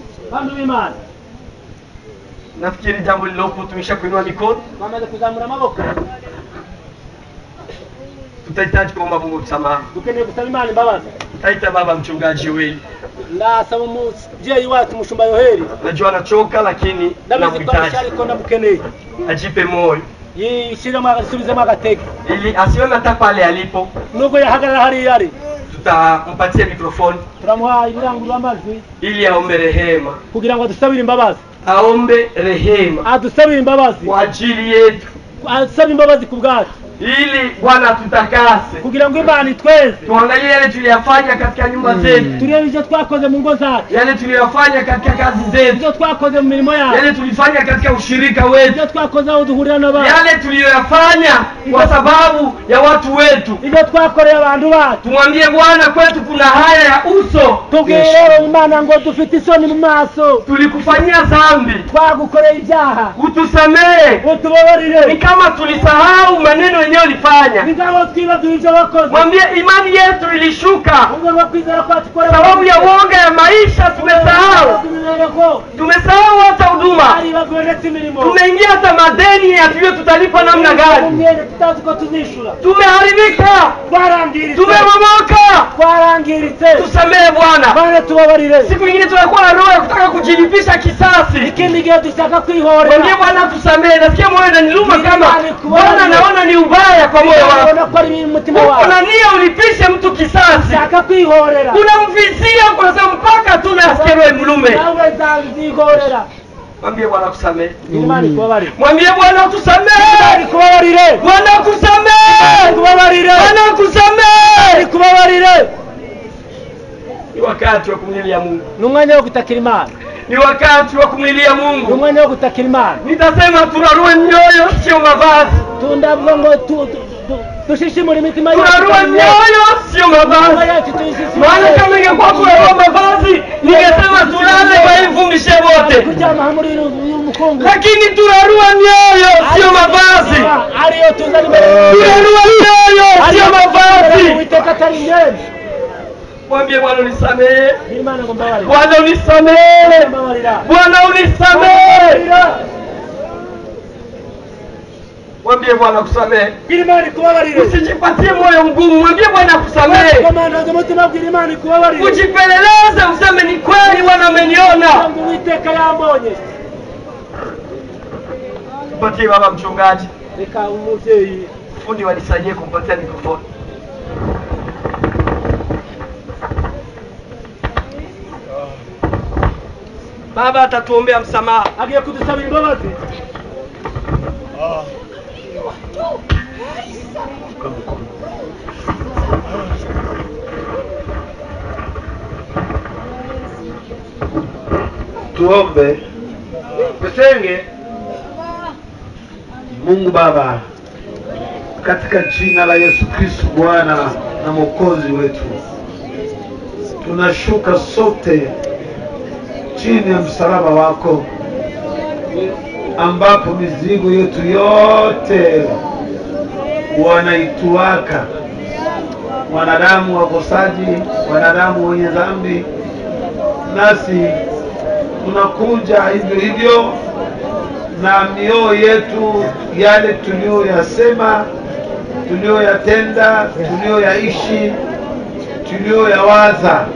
Nafikiri jambo lilopo tumeshakuinua mikono. Tutahitaji kuomba Mungu msamaha. Taita baba mchungaji Yoheri. Ndasaba umuvyeyi wacu mushumba Yoheri. Najua anachoka lakini namhitaji. Ajipe moyo. Yishiramo agasubizemo agatege. Ili asiwe hata pale alipo. Nuko yahagarara hari yari. Tutampatia mikrofoni. Turamuha ibirangurura amajwi. Ili aombe rehema. Kugira ngo adusabire imbabazi. Aombe rehema. Adusabire imbabazi. Kwa ajili yetu. Adusabire imbabazi ku bwacu. Ili Bwana tutakase. Kugira ngo Imana itweze. Tuangalie yale tuliyofanya katika nyumba zetu. Turebe ivyo twakoze mu ngo zacu. Yale tuliyofanya katika kazi zetu. Ivyo twakoze mu mirimo yacu. Yale tulifanya katika ushirika wetu. Ivyo twakoze aho duhurira n'abantu. Yale tuliyoyafanya kwa sababu ya watu wetu. Ivyo twakoreye abantu bacu. Tumwambie Bwana kwetu kuna haya ya uso. Tubwire Imana ngo dufite isoni mu maso. Tulikufanyia dhambi. Twagukoreye ibyaha. Utusamehe. Utubabarire. Ni kama tulisahau maneno yenyewe ulifanya. Nigabo twibaza ivyo wakoze. Mwambie imani yetu ilishuka. Mungu wakwizera kwa tukore. Sababu ya uoga ya maisha tumesahau. Tumesahau hata huduma. Tumeingia hata madeni ya tulio tutalipa namna gani. Tumeharibika. Tumemomoka. Tusamehe Bwana. Siku nyingine tunakuwa na roho ya kutaka kujilipisha kisasi. Mwambie Bwana tusamehe. Nasikia moyo unaniluma kama Bwana naona ni ubaya kwa moyo wako. Una nia ulipishe mtu kisasi. Unamvizia kwa sababu mpaka tunasikia roho mlume. Mwambie Bwana kusamehe. Mwambie Bwana kusamehe. Bwana kusamehe. Bwana kusamehe. Ni wakati wa kumlilia Mungu. Numwanya wo gutakira Imana. Ni wakati wa kumlilia Mungu. Numwanya wo gutakira Imana. Nitasema turarue mioyo sio mavazi. Tundabwo ngo dushishimure imitima yetu. Turarue mioyo sio mavazi. Maana kama ingekuwa kurarua mavazi, ningesema tulale kwa hii vumbi wote. Lakini turarua mioyo sio mavazi. Turarua mioyo sio mavazi. Mwambie Bwana unisamehe. Bwana unisamehe. Bwana unisamehe. Mwambie Bwana kusamehe. Usijipatie moyo mgumu. Mwambie Bwana kusamehe. Ujipeleleze useme ni kweli Bwana ameniona. Mpatie baba mchungaji. Fundi wanisaidie kumpatia mikrofoni. Baba atatuombea msamaha. Agiye kudusabira imbabazi. Tuombe. Tusenge. Mungu Baba, katika jina la Yesu Kristo Bwana na Mwokozi wetu, tunashuka sote chini ya msalaba wako, ambapo mizigo yetu yote wanaituaka wanadamu wakosaji, wanadamu wenye dhambi. Nasi tunakuja hivyo hivyo na mioyo yetu, yale tulioyasema, tulioyatenda, tulioyaishi tuliyoyawaza.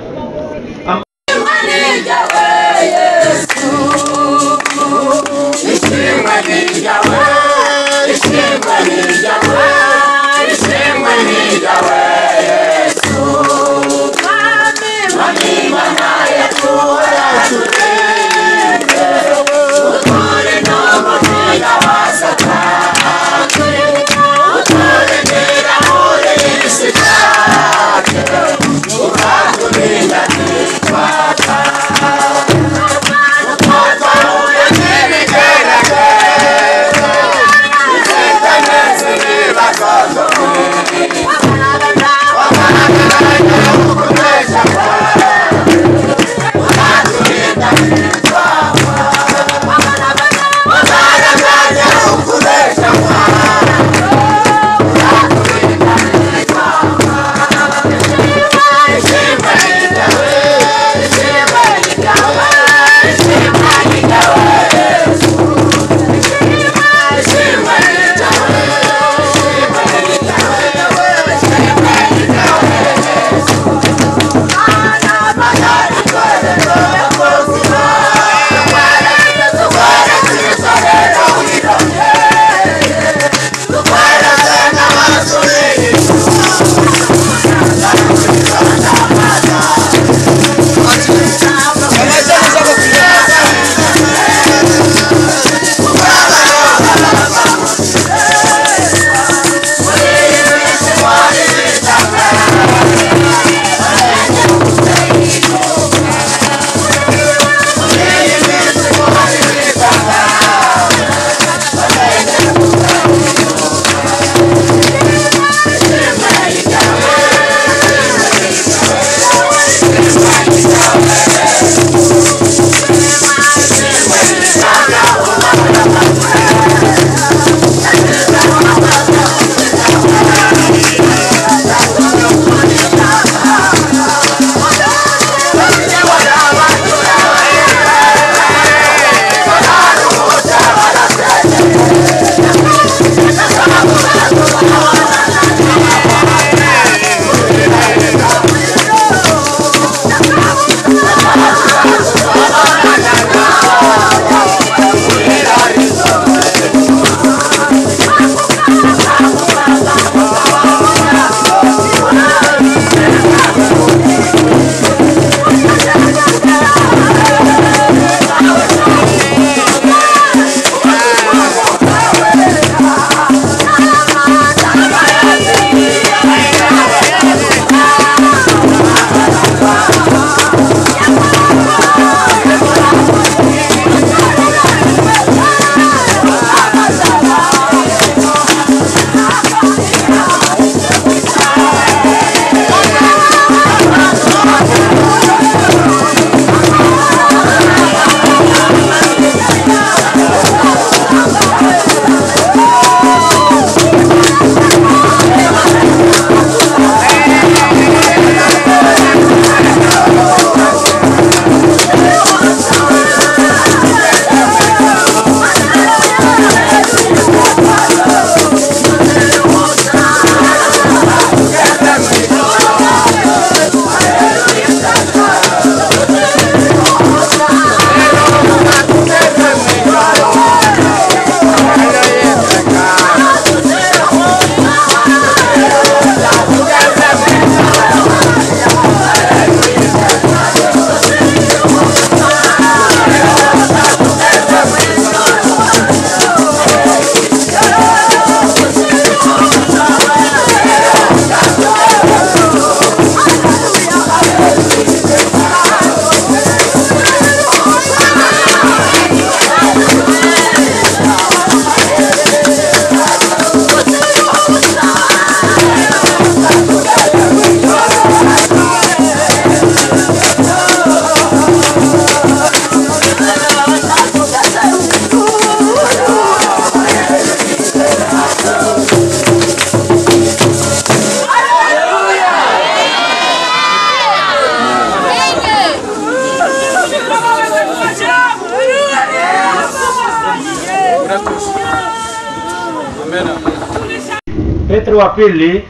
Petro wa pili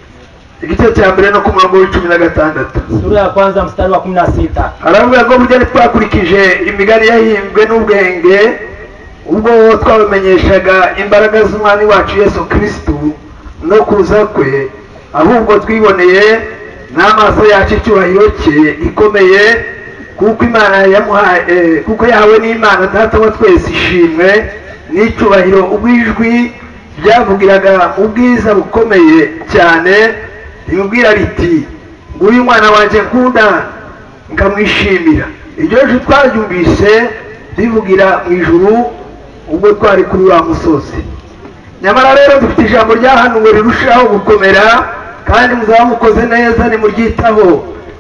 igice cya mbere no ku murongo w'16. Sura ya kwanza mstari wa 16. Aravuga ngo burya twakurikije imigani yahimbwe n'ubwenge ubwo twabamenyeshaga imbaraga z'umwami wacu Yesu Kristo no kuza kwe, ahubwo twiboneye n'amaso yacu icyubahiro cye ikomeye, kuko Imana yamuhaye kuko yahawe n'Imana Data wa twese ishimwe n'icyubahiro, ubwijwi byavugiraga mu bwiza bukomeye cyane rimubwira riti nguyu mwana wanjye nkunda nkamwishimira. Iryo jwi twaryumvise rivugira mu ijuru ubwo twari kuri wa musozi. Nyamara rero dufite ijambo ryahanuwe rirushaho gukomera, kandi muzaba mukoze neza nimuryitaho,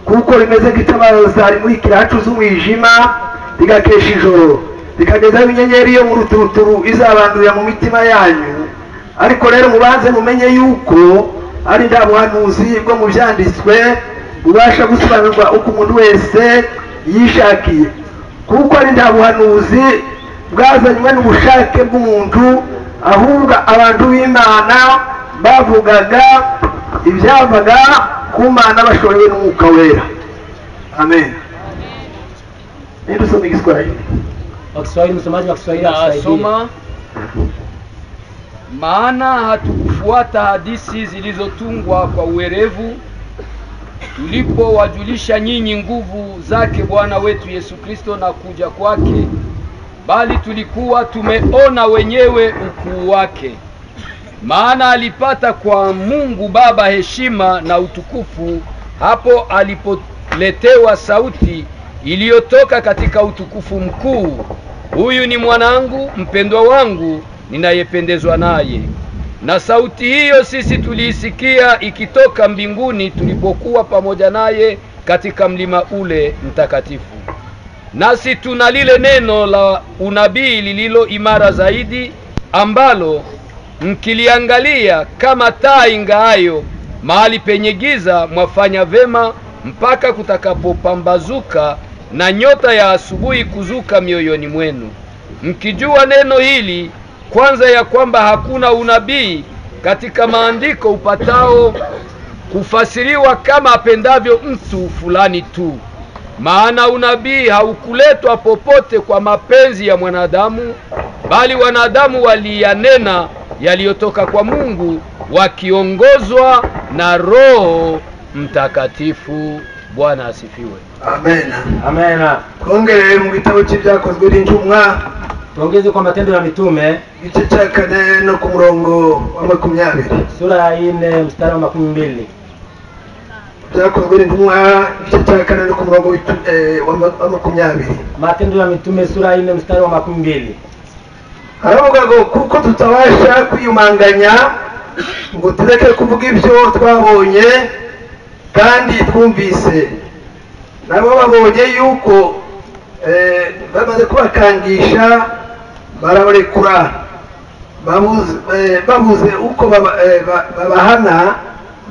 kuko rimeze nk'itabaza rimurikira hacuze umwijima rigakesha ijoro, rikagezaho inyenyeri yo mu ruturuturu izabandurira mu mitima yanyu. Ariko rero mubanze mumenye yuko ari nta buhanuzi bwo mu byanditswe bubasha gusobanurwa uko umuntu wese yishakiye, kuko ari nta buhanuzi bwazanywe n'ubushake bw'umuntu, ahubwo abantu b'Imana bavugaga ibyavaga ku Mana bashorewe n'Umwuka Wera. Amen. Ndio somo Kiswahili. Kiswahili, msomaji wa Kiswahili asoma. Maana hatukufuata hadithi zilizotungwa kwa uwerevu tulipowajulisha nyinyi nguvu zake Bwana wetu Yesu Kristo na kuja kwake, bali tulikuwa tumeona wenyewe ukuu wake. Maana alipata kwa Mungu Baba heshima na utukufu hapo alipoletewa sauti iliyotoka katika utukufu mkuu, huyu ni mwanangu mpendwa wangu ninayependezwa naye. Na sauti hiyo sisi tuliisikia ikitoka mbinguni tulipokuwa pamoja naye katika mlima ule mtakatifu. Nasi tuna lile neno la unabii lililo imara zaidi, ambalo mkiliangalia kama taa ingaayo mahali penye giza, mwafanya vema mpaka kutakapopambazuka na nyota ya asubuhi kuzuka mioyoni mwenu, mkijua neno hili kwanza, ya kwamba hakuna unabii katika maandiko upatao kufasiriwa kama apendavyo mtu fulani tu. Maana unabii haukuletwa popote kwa mapenzi ya mwanadamu, bali wanadamu waliyanena yaliyotoka kwa Mungu wakiongozwa na Roho Mtakatifu. Bwana asifiwe. Amen. Amen. Kongere mu gitabo cy'ibyakozwe n'intumwa, tuongeze kwa Matendo ya Mitume igice cya 4 no ku murongo wa 20. Sura ya 4 mstari wa 12. Byakozwe n'intumwa igice cya 4 no ku murongo wa 20. Matendo ya Mitume sura ya 4 mstari wa 12. Aravuga ngo kuko tutabasha kwiyumanganya ngo tureke kuvuga ibyo twabonye kandi twumvise, nabo babonye yuko bamaze kubakangisha barabarekura, babuze uko babahana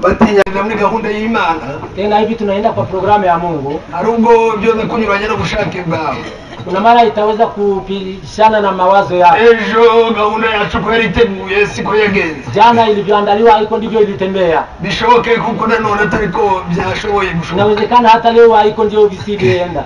batinyanga muri gahunda y'Imana. Tena hivi tunaenda kwa programu ya Mungu, arubwo byoza kunyuranya no bushake bwawe. Kuna mara itaweza kupishana na mawazo yako. Ejo gahunda yacu ko yariteguye siko yagenze. Jana ilivyoandaliwa haiko ndivyo ilitembea. Bishoboke kuko nanone atariko byashoboye gushoboka. Inawezekana hata leo haiko ndio visivyoenda.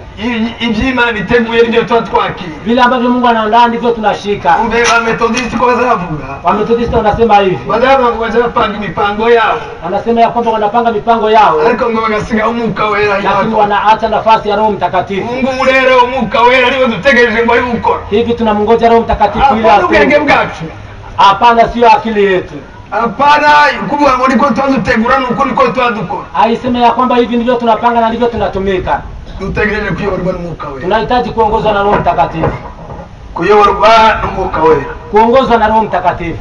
Iby'Imana iteguye ndio twatwaki. Vile ambavyo Mungu anaandaa ndivyo tunashika. Umbe wa Methodist ko bazavuga. Wa Methodist wanasema hivi. Badaba ngo bazapanga mipango yao. Wanasema ya kwamba wanapanga mipango yao. Ariko ngo bagasiga Umwuka Wera yao. Lakini wanaacha nafasi ya Roho Mtakatifu. Mungu rero Umwuka Wera ariwe dutegereje ngo yukora. Hivi tunamngoja Roho Mtakatifu ili atubwenge bwacu. Hapana, sio akili yetu. Hapana, kuvuga ngo niko twadutegura nuko niko twadukora. Aisema ya kwamba hivi ndivyo tunapanga na ndivyo tunatumika. Dutegereje kuyoborwa n'Umwuka Wera. Tunahitaji kuongozwa na Roho Mtakatifu. Kuyoborwa n'Umwuka Wera. Kuongozwa na Roho Mtakatifu.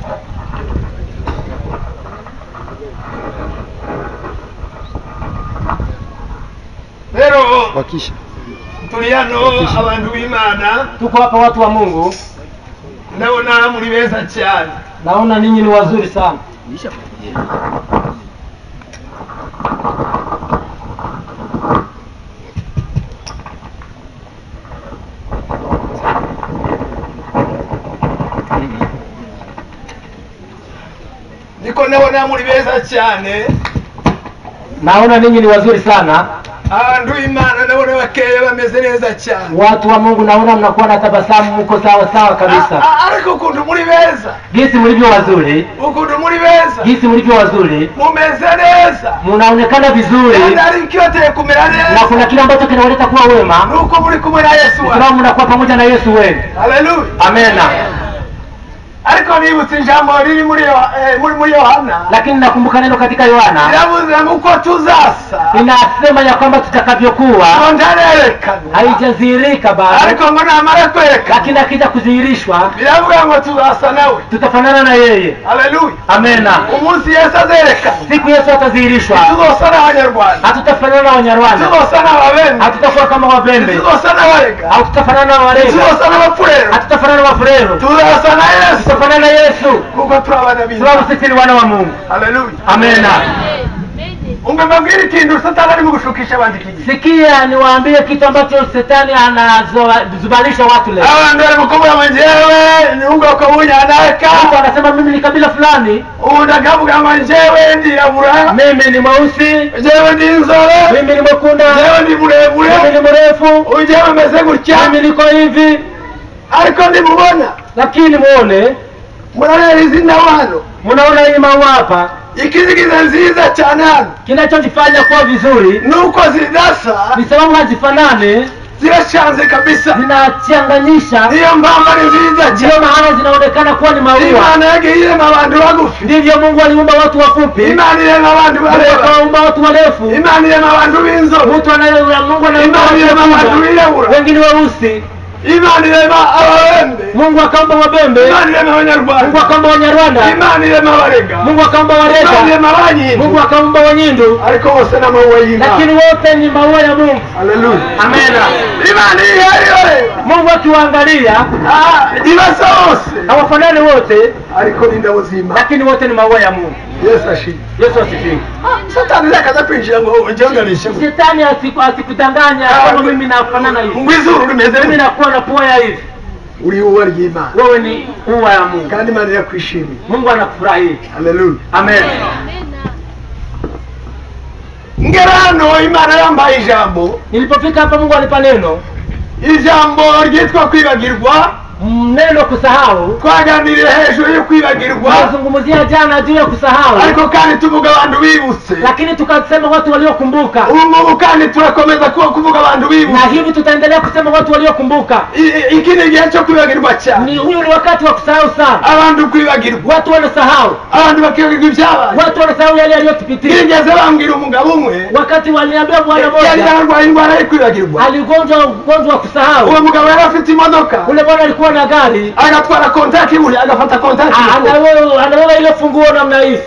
Pero wakisha tuliano abantu b'Imana, tuko hapa watu wa Mungu. Naona muri beza cyane. Naona ninyi ni wazuri sana. Niko naona muri beza cyane. Naona ninyi ni wazuri sana. Abantu Imana nabone bakeye bameze neza cyane. Watu wa Mungu naona mnakuwa na tabasamu, mko sawa sawa kabisa. Ariko kundu muri beza. Gisi mlivyo wazuri. Ukundu muri beza. Gisi mlivyo wazuri. Mumeze neza. Munaonekana vizuri. Ndari kyote kumera neza. Na kuna kile ambacho kinawaleta kuwa wema. Nuko muri kumwe na Yesu. Kwa mnakuwa pamoja na Yesu wewe. Haleluya. Amena. Ariko nibutse ijambo riri muri Yohana. Lakini nakumbuka neno katika Yohana. Yavuze uko tuzasa. Inasema ya kwamba tutakavyokuwa. Haijazihirika bado. Ariko ngo namara kwereka. Lakini akija kudhihirishwa. Biravuga ngo tuzasa nawe. Tutafanana na yeye. Haleluya. Amena. Umunsi Yesu azereka. Siku Yesu atadhihirishwa. Tuzosa na Abanyarwanda. Hatutafanana na Wanyarwanda. Tuzosa na Wabembe. Hatutakuwa kama Wabembe. Tuzosa na Warega. Hatutafanana na Warega. Tuzosa na Wafurero. Hatutafanana na Wafurero. Tuzosa na Yesu. Tutafanana na Yesu. Kuko turabana bizi. Sababu sisi ni wana wa Mungu. Haleluya. Amena. Ungembabwira ikintu Satani ari mu gushukisha abandi kigi. Sikia niwaambie kitu ambacho Shetani anazubalisha watu leo. Abantu bari mukubura mwenyewe ni unga ukabunya anaka. Mtu anasema mimi ni kabila fulani. Unagavuga mwenyewe ndi abura. Mimi ni mweusi. Jewe ndi nzole. Mimi ni mkunda. Jewe ndi muremure. Mimi ni mrefu. Unjewe meze gutya. Mimi niko hivi. Ariko ndi mubona. Lakini muone. Murareba izina wano. Munaona hii maua hapa. Ikizigiza nziza cyane hano. Kinachojifanya kuwa vizuri. Nuko zidasa. Ni sababu hazifanane. Zirashanze kabisa. Zinachanganyisha. Niyo mpamvu ni nziza cyane. Ndio maana zinaonekana kuwa ni maua. Imana yagirema abantu bagufi. Ndivyo Mungu aliumba watu wafupi. Imana irema abantu barefu. Akaumba watu warefu. Imana irema abantu b'inzobe. Mtu anayeumba Mungu anaumba Imana irema abantu birabura. wengine weusi. Imana irema Ababembe. Mungu akaumba Wabembe. Imana irema Abanyarwanda. Mungu akaumba Wanyarwanda. Imana irema Abarega. Mungu akaumba Warega. Imana irema Abanyindu. Mungu akaumba Wanyindu. Ariko bose na maua y'Imana. Lakini wote ni maua ya Mungu. Haleluya. Amena. Imana ihari. Mungu akiwaangalia ibasa bose hawafanani wote, ariko ni ndabo z'Imana. lakini wote ni maua ya Mungu. Yesu ashimwe. Yesu asifiwe. Satani akaza kwinjira ngo njonganishe. Shetani asikudanganya kama mimi nafanana hivi. Ngwizuru rimeze Mimi nakuwa na pua ya hivi. Uri uwa ry'Imana. Wewe ni uwa ya Mungu. Kandi Imana yakwishimiye. Mungu anakufurahia. Haleluya. Amen. Ngerano Imana yambaye ijambo. Nilipofika hapa Mungu alipa neno. Ijambo ryitwa kwibagirwa. Neno kusahau. Twaganiriye hejuru yo kwibagirwa. Tunazungumzia jana juu ya kusahau. Ariko kandi tuvuga abantu bibutse. Lakini tukasema watu waliokumbuka. Ubu kandi turakomeza kuvuga abantu bibutse. Na hivi tutaendelea kusema watu waliokumbuka. Iki ni igihe cyo kwibagirwa cyane. Ni huyu ni wakati wa kusahau sana. Abantu kwibagirwa. Watu wanasahau. Abantu bakibagirwa ibyabaye. Watu wanasahau yale yaliyotupitia. Ngeze bambwira umugabo umwe. Wakati waliambia bwana mmoja. Yari yarwaye indwara yo kwibagirwa. Aligonjwa ugonjwa wa kusahau. Uwo mugabo yari afite imodoka. Ule bwana alikuwa na gari. Agatwara kontaki ule agafata kontaki. Anabeba ile funguo namna hivi.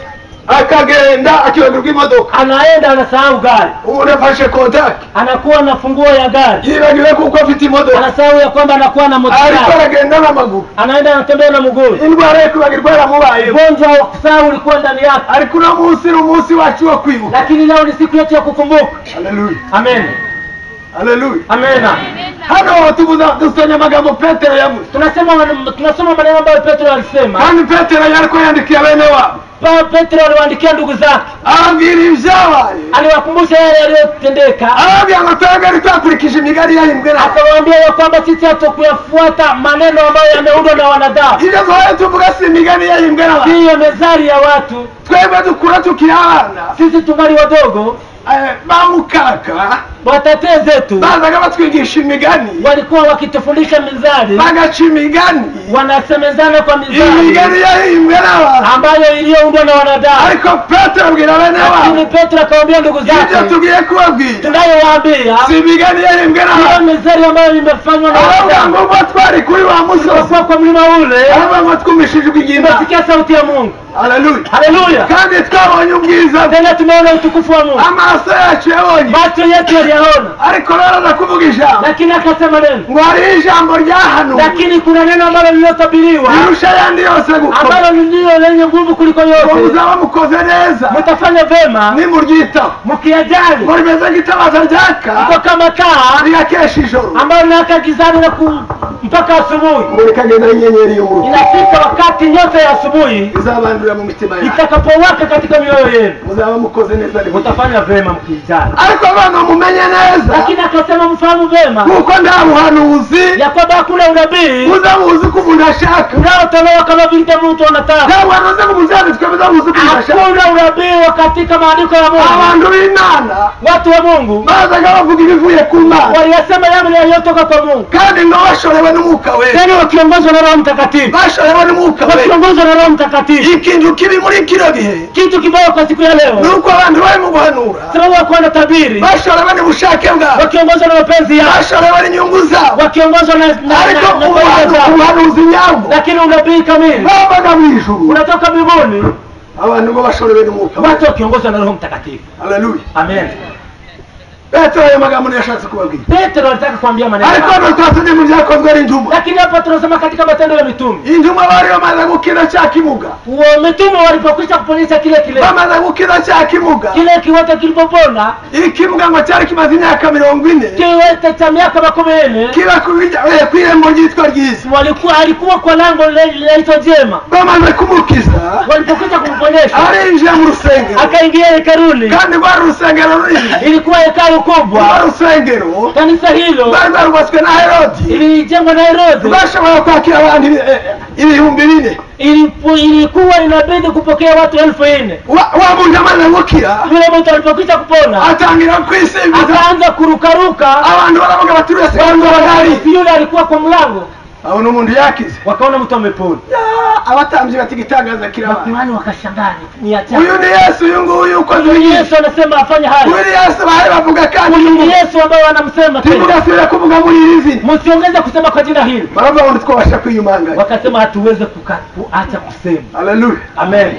Akagenda akibagirwa imodoka. Anaenda anasahau gari. Umuntu afashe kontaki. Anakuwa na funguo ya gari. Yibagiwe kuko afite imodoka. Anasahau ya kwamba anakuwa na moto. Alikuwa anagenda n'amaguru. Anaenda anatembea na mguu. Indwara yo kwibagirwa yaramubaye. Ugonjwa wa kusahau ulikuwa ndani yake. Ariko na umunsi wacu wo kwibuka. Lakini leo ni siku yetu ya kukumbuka. Haleluya. Amen. Haleluya. Amena. Hano tusanya magambo Petero yavuze. Tunasoma maneno ambayo Petro alisema. Kandi Petero yariko yandikia bene wabo. Petro aliwaandikia ndugu zake. Ababwira ibyabaye. Aliwakumbusha yale yaliyotendeka. Ababwira ngo twebwe twakurikije imigani yahimbwe na. Akawaambia ya kwamba sisi hatukuyafuata maneno ambayo yameundwa na wanadamu. Ile zoe tuvuga si imigani yahimbwe na. Hiyo mezari ya watu. Twebwe dukura tukirana. Sisi tungali wadogo. Bamukaka watate zetu bazaga batwigisha imigani, walikuwa wakitufundisha mizali, bagaca imigani, wanasemezana kwa mizali, imigani yahimbwe n'abantu ambayo iliyoundwa na wanadamu. Ariko Petero abwira bene wabo, lakini Petro akawaambia ndugu zake, ibyo tugiye kubabwira tunayowaambia si imigani yahimbwe n'abantu, mizali ambayo imefanywa na wanadamu. Ngo twari kuri wa musozi kwa mlima ule, aba twumishije ubwigimba, tunasikia sauti ya Mungu. Haleluya, haleluya. Kandi twabonye ubwiza, tena tumeona utukufu wa Mungu, amaso yacu yabonye, macho yetu yaliyaona. Ariko rero nakuvuga ijambo, lakini akasema neno, ngo hari ijambo ryahanuwe, lakini kuna neno ambalo lililotabiriwa, irusha yandi yose gukora, ambalo ndilo lenye nguvu kuliko yote. Muzaba mukoze neza, mutafanya vema nimuryitaho, mukiyajali. Ngo rimeze nk'itabaza ryaka, iko kama taa rigakesha ijoro, ambalo linawaka gizani mpaka asubuhi. Mulikagenda inyenyeri y'urugo. Inafika wakati nyota ya asubuhi Izabandura mu mitima yanyu. itakapowaka katika mioyo yenu. Muzaba mukoze neza ni Mtafanya vema mkijana. Ariko bana mumenye neza. Lakini akasema mfahamu vema. Kuko nda buhanuzi. Ya kwamba hakuna unabii. Muzamuzi ko umuntu ashaka. Unaotolewa kama vile mtu anataka. Nda buhanuzi ko muzani twebeza ashaka. Hakuna unabii katika maandiko ya Mungu. Abantu b'Imana. Watu wa Mungu. Bazaga bavuga ibivuye ku Mana. Waliyasema yale yaliyotoka kwa Mungu. Kandi ngo bashorewe n'Umwuka Wera. Tena wakiongozwa na Roho Mtakatifu. Bashorewe n'Umwuka Wera. Wakiongozwa na Roho Mtakatifu. Ikintu kibi muri kino gihe. Kitu kibaya kwa siku ya leo. Nuko abantu bari mu guhanura. Sababu wako wanatabiri. Bashorewe n'ubushake bwabo. Wakiongozwa na mapenzi yao. Bashorewe n'inyungu zabo. Wakiongozwa na ubuhanuzi nyabwo. Lakini unabii kamili. Baba mu ijuru. Unatoka mbinguni. Abantu ngo bashorewe n'Umwuka. Watu wakiongozwa na Roho Mtakatifu. Haleluya. Amen. Petro ayo magambo yashatse kubabwira. Petro alitaka kuambia maneno. Ariko twatuje mu byakozwe n'intumwa. Lakini hapa tunasema katika matendo ya mitume. Intumwa bari bamaze gukira cya kimuga. Mitume walipokwisha kuponyesha kile bamaze gukira cya kimuga. Kile kiwete kilipopona. Ikimuga ngo cyari kimaze imyaka 40. Kiwete cha miaka 40. Kiba kwirembo ryitwa ryiza. Alikuwa kwa lango linaitwa jema. Bamaze kumukiza. Walipokwisha kumponyesha. Arinjia mu rusengero. Akaingia hekaluni. Kandi kwa rusengero runini. Ilikuwa hekalu kubwa. Rusengero. Kanisa hilo. Bari baswe na Herodi. Ilijengwa na Herodi. Bashobora kwakira abantu 4,000. Ilikuwa inabidi kupokea watu 4,000. Wa muntu amaze gukira. Yule mtu alipokwisha kupona. Atangira kwisimbiza. Akaanza kurukaruka. Abantu baravuga bati urese kandi yule alikuwa kwa mlango. Aho n'umuntu yakize. Wakaona mtu amepona. Abatambyi batigitangaza kira abantu. Watu wakashangaa ni ajabu. Uyu ni Yesu uyu uko Yesu anasema afanye haya. Uyu Yesu bahari bavuga kandi ni Yesu ambaye wanamsema tena. Timugasubira kuvuga muri hizi. Msiongeze kusema kwa jina hili. Baba wao twabasha kwiyumanga. Wakasema hatuweze kuacha kusema. Haleluya. Amen.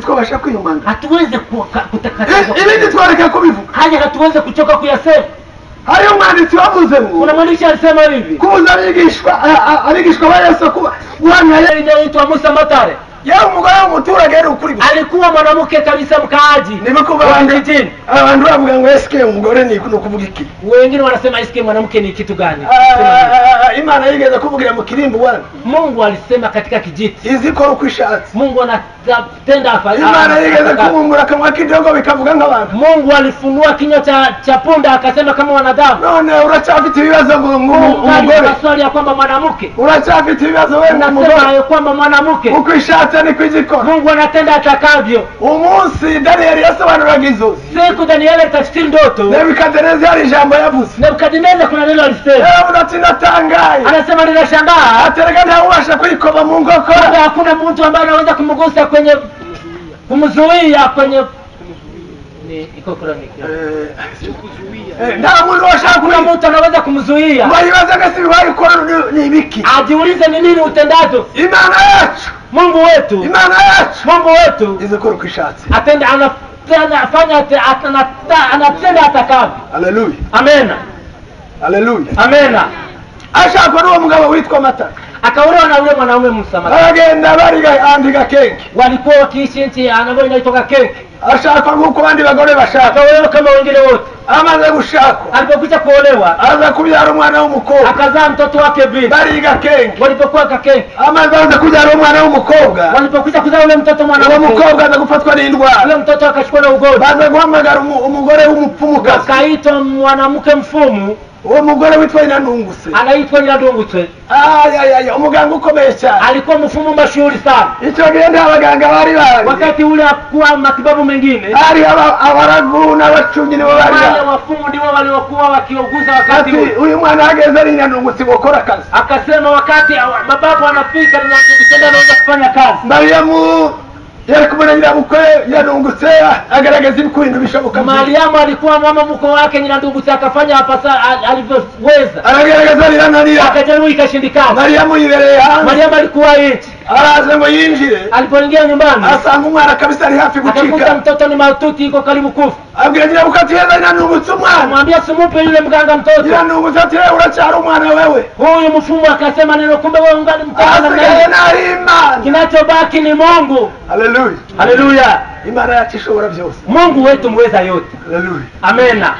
Twabasha kwiyumanga. Hatuweze kutakatiza. Ibindi twareka kubivuga. Haja hatuweze kuchoka kuyasema. Hayo mwanditsi wavuze ngo. Kuna mwandishi alisema hivi. Kuza abigishwa ba Yesu kuba Bwana yeye anaitwa Musa Matare. Yao umugore w'umuturage yari ukuri. Alikuwa mwanamke kabisa mkaaji. Nimekuba wanditini. Abantu bavuga ngo eske umugore ni kuvuga iki? Wengine wanasema eske mwanamke ni kitu gani? Imana yigeze kuvugira mu kirimbo bwana. Mungu alisema katika kijiti. Izikora ukwishatse. Mungu anatenda afanye. Imana yigeze kumungura kama kidogo bikavuga nk'abantu. Mungu alifunua kinywa cha punda akasema kama wanadamu. None urachafite ibibazo ngo umugore. Maswali ya kwamba mwanamke. Urachafite ibibazo wewe umugore. Unasema kwamba mwanamke. Ukwishatse ni kwizikora. Mungu anatenda atakavyo. Umunsi Danieli yasobanuraga inzozi. Siku Danieli atafsiri ndoto. Nebukadneza yari ijambo yavuze. Nebukadneza kuna neno alisema. Unatindatangaye. Anasema ninashangaa. Atereka ntawubasha kwikoma mu ngokora. Hakuna mtu ambaye anaweza kumgusa kwenye kumzuia kwenye iko kronika. Nda muntu washaka kuna mtu anaweza kumzuia. Mwayibaza gasi bari kora ni ibiki. Ajiulize ni nini utendazo. Imana yacu. Mungu wetu. Imana yacu. Mungu wetu. Izikora ukishatse. Atenda anatenda atakavyo. Haleluya. Amen. Haleluya. Amen. Ashaka n'uwo mugabo witwa Mata. Akaolewa na yule mwanaume Musamaki. Agenda bariga andika kenki. Walikuwa wakiishi nchi ambayo inaitwa Kenki. Ashaka nk'uko bandi bagore bashaka. Akaolewa kama wengine wote. Amaze gushakwa. Alipokuja kuolewa, aza kubyara umwana w'umukobwa. Akazaa mtoto wake binti. Bariga kenki. Walipokuwa Kenki. Amaze kubyara umwana w'umukobwa. Walipokuja kuzaa ule mtoto mwanamke. Ule mukobwa aza gufatwa n'indwara. Ule mtoto akashikwa na ugonjwa. Baza guhamagara umugore w'umupfumukazi. Akaitwa mwanamke mfumu. Uwo mugore witwa Nyirandungutse. Anaitwa Nyirandungutse. Umuganga ukomeye cyane. Alikuwa mfumu mashuhuri sana. Icyo gihe nta baganga bari bari. Wakati ule hakuwa matibabu mengine. Ari abaragu n'abacungi nibo bari. Wale wafumu ndio waliokuwa wakioguza wakati ule. Uyu mwana ageze ari Nyirandungutse gukora kazi. Akasema wakati mababu anafika Nyirandungutse anaweza kufanya kazi. Mariamu yari kumuna nyirabukwe Nyirandungutse agaragaza ibintu bishoboka. Mariamu alikuwa mama mko wake Nyirandungutse akafanya hapa alivyoweza. Aragaragaza nirananira. Akajaribu ikashindikana. Mariamu yibereye hanze. Mariamu alikuwa nje. Araza ngo yinjire. Alipoingia nyumbani asanga umwana kabisa ari hafi gucika. Akakuta mtoto ni mahututi iko karibu kufa. Abwira Nyirabukwe ati yeza Nyirandungutse umwana. Mwambia simupe yule mganga mtoto. Nyirandungutse ati uracyari umwana wewe. Huyu mfumu akasema neno kumbe wewe ungali mtoto na Imana. Kinachobaki ni Mungu. Haleluya. Haleluya. Imana yacu ishobora byose. Mungu wetu mweza yote. Haleluya. Amena.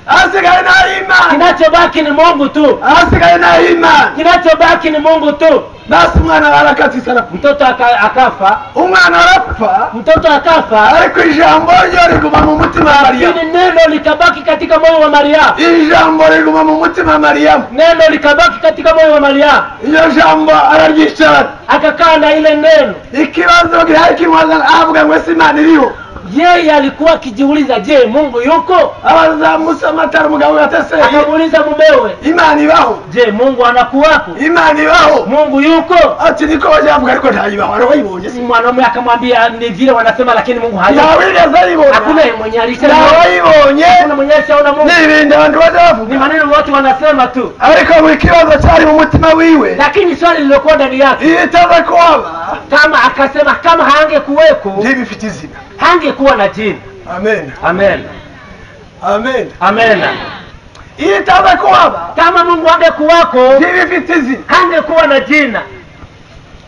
asigaye na imani. Kinachobaki ni Mungu tu. Asigaye na imani. Kinachobaki ni Mungu tu. Basi umwana barakati sana. Mtoto akafa. Umwana arapfa. Mtoto akafa. Ariko ijambo ryo riguma mu mutima wa Mariya. Lakini neno likabaki katika moyo wa Maria. Ijambo riguma mu mutima wa Mariya. Neno likabaki katika moyo wa Maria. Iyo jambo araryicara. Akakaa na ile neno. Ikibazo gihari kimwaza avuga ngo Imana iriho. Yeye alikuwa akijiuliza, je, Mungu yuko? Abaza Musa matara mugabo yatese. Akamuuliza mumewe, Imana ibaho? Je, Mungu anakuwako? Imana ibaho? Mungu yuko? Ati niko bajavuga ariko ntayibaho. Arayibonye. Mwanamume akamwambia ni vile wanasema lakini Mungu hayuko. Yaweza ayibona. Hakuna mwenye alisema. Yawibonye. Hakuna mwenye alisema Mungu. Nibindi abantu bajavuga. Ni maneno watu wanasema tu. Ariko mu kibazo cyari mu mutima wiwe. Lakini swali lilokuwa ndani yake. Itaza kuaba. Kama akasema kama hangekuweko. Ntibifite izina. Hangekuwa na jina. Amen. Amen. Amen. Amen. Itaza kuaba. Kama Mungu hangekuwako. Ntibifite izina. Hangekuwa na jina.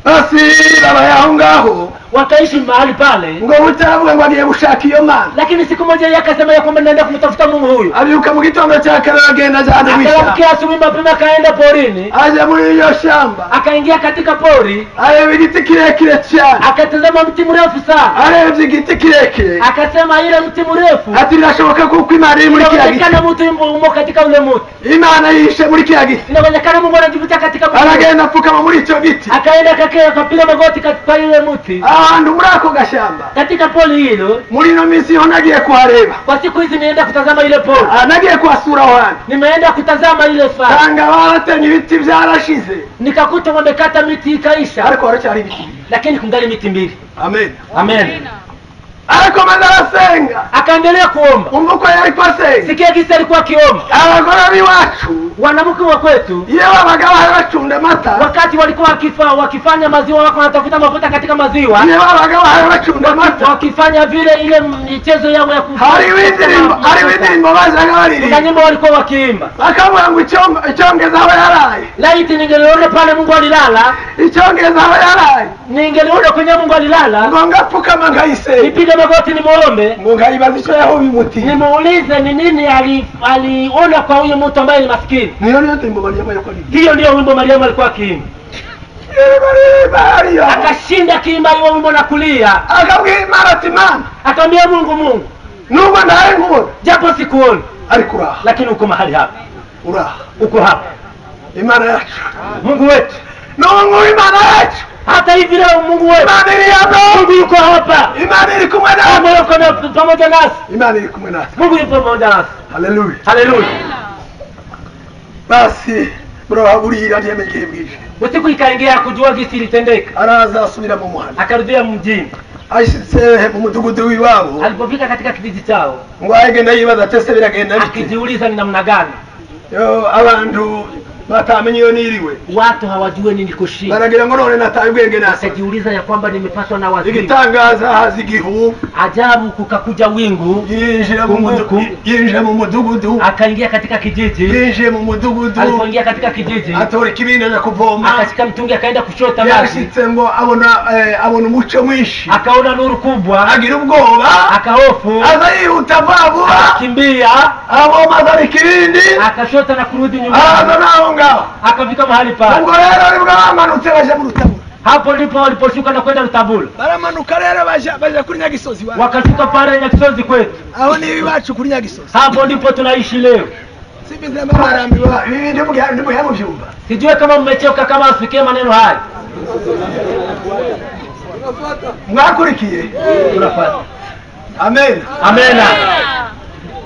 Basi baba yaho ngaho wakaishi mahali pale, ngo utavuga ngo agiye gushaka iyo mana. Lakini siku moja yeye akasema ya kwamba naenda kumtafuta Mungu huyu. Abyuka mu gitondo cya kare agenda ajana wisha. Akaamkia asubuhi mapema akaenda porini. Aje muri iyo shamba. Akaingia katika pori. Areba igiti kirekire cyane. Akatazama mti mrefu sana. Areba igiti kirekire. Akasema ile mti mrefu. Ati birashoboka kuko Imana iri muri kiriya giti. Inawezekana mtu yumo katika ule mti. Imana yishe muri kiriya giti. Inawezekana Mungu anajificha katika mti. Aragenda apfukama muri icyo giti. Akaenda akapiga magoti katika ile mti. Ahantu muri ako gashamba. Katika pori hilo. Muri no minsi ho nagiye kuhareba. Kwa siku hizi nienda kutazama ile pori. Nagiye kuhasura wana. Nimeenda kutazama ile faa. Tanga baratenye ibiti byarashize. Nikakuta wamekata miti ikaisha. Ariko waracyari ibiti. Lakini kungali miti mbili. Amen. Amen. Ariko arasenga. Akaendelea kuomba. Umbuko yari kwasenga. Sikia kisa alikuwa akiomba. Abagore biwacu. Wanamke wa kwetu. Yewe abagabo bacunda mata. Wakati walikuwa wakifanya maziwa wako wanatafuta mafuta katika maziwa. Yewe abagabo bacunda mata. Wakifanya vile ile michezo yao ya kufanya. Hari windirimbo bazaga bariri. Kuna nyimbo walikuwa wakiimba. Bakavuga ngo icyongeza aho yaraye. Laiti ningeliona pale Mungu alilala. Icyongeza aho yaraye. Ningeliona kwenye Mungu alilala. Ngo ngapfukama ngayise. Nipige magoti nimuombe. Ngo ngayibaza icyo yaho bimuti. Nimuulize ni nini aliona kwa huyo mtu ambaye ni maskini. Niyo ndimbo Mariamu alikuwa akiimba. Hiyo ndio wimbo Mariamu alikuwa akiimba. Akashinda kiimba hiyo wimbo na kulia. Akabwira Imana. Akamwambia Mungu. Nubwo ndaye nkubona. Japo sikuona. Ariko lakini uko mahali hapa. Uko hapa. Imana yacu. Mungu wetu. Mungu Imana yacu. Hata hivi leo Mungu wetu. Imana iri hapa. Mungu yuko hapa. Imana iri kumwe nasi. Mungu yuko pamoja nasi. Imana iri kumwe nasi. Mungu yuko pamoja nasi. Haleluya. Haleluya. Basi bro aburira ndiyemeje bwije. Usiku ikaingia kujua gisi litendeka. Araza asubira mu muhanda. Akarudia mjini. Ashitse mu mudugudu w'iwabo. Alipofika katika kijiji chao. Ngo agenda yibaza tese biragenda bite. Akijiuliza ni namna gani. Yo abantu batamenye iyo niriwe. Watu hawajue nini kushinda. Baragira ngo none nataye ubwenge nase. Akajiuliza ya kwamba nimepatwa na wazimu. Igitangaza hazi gihu. Ajabu kukakuja wingu. Yinjira mu mudugudu. Akaingia katika kijiji. Yinjira mu mudugudu. Alipoingia katika kijiji. Atora kibindi na kuvoma. Akashika mtungi akaenda kushota maji. Yashitse ngo abona umuco mwinshi. Akaona nuru kubwa. Agira ubwoba. Akahofu. Aza yihuta vuba. Akimbia. Avoma azana kibindi. Akashota na kurudi nyumbani. Aza naho ngaho. Akafika mahali pale. Ubwo rero nibwo bamanutse baje mu Rutabura. Hapo ndipo waliposhuka na kwenda Rutabura. Baramanuka rero baje kuri Nyagisozi wao. Wakashuka pale Nyagisozi kwetu. Aho ni iwacu kuri Nyagisozi. Hapo ndipo tunaishi leo. Sibize marambiwa. Mimi ndipo mu vyumba. Sijue kama mmechoka kama afikie maneno haya. Mwakurikiye. Tunafuata. Amen. Amen.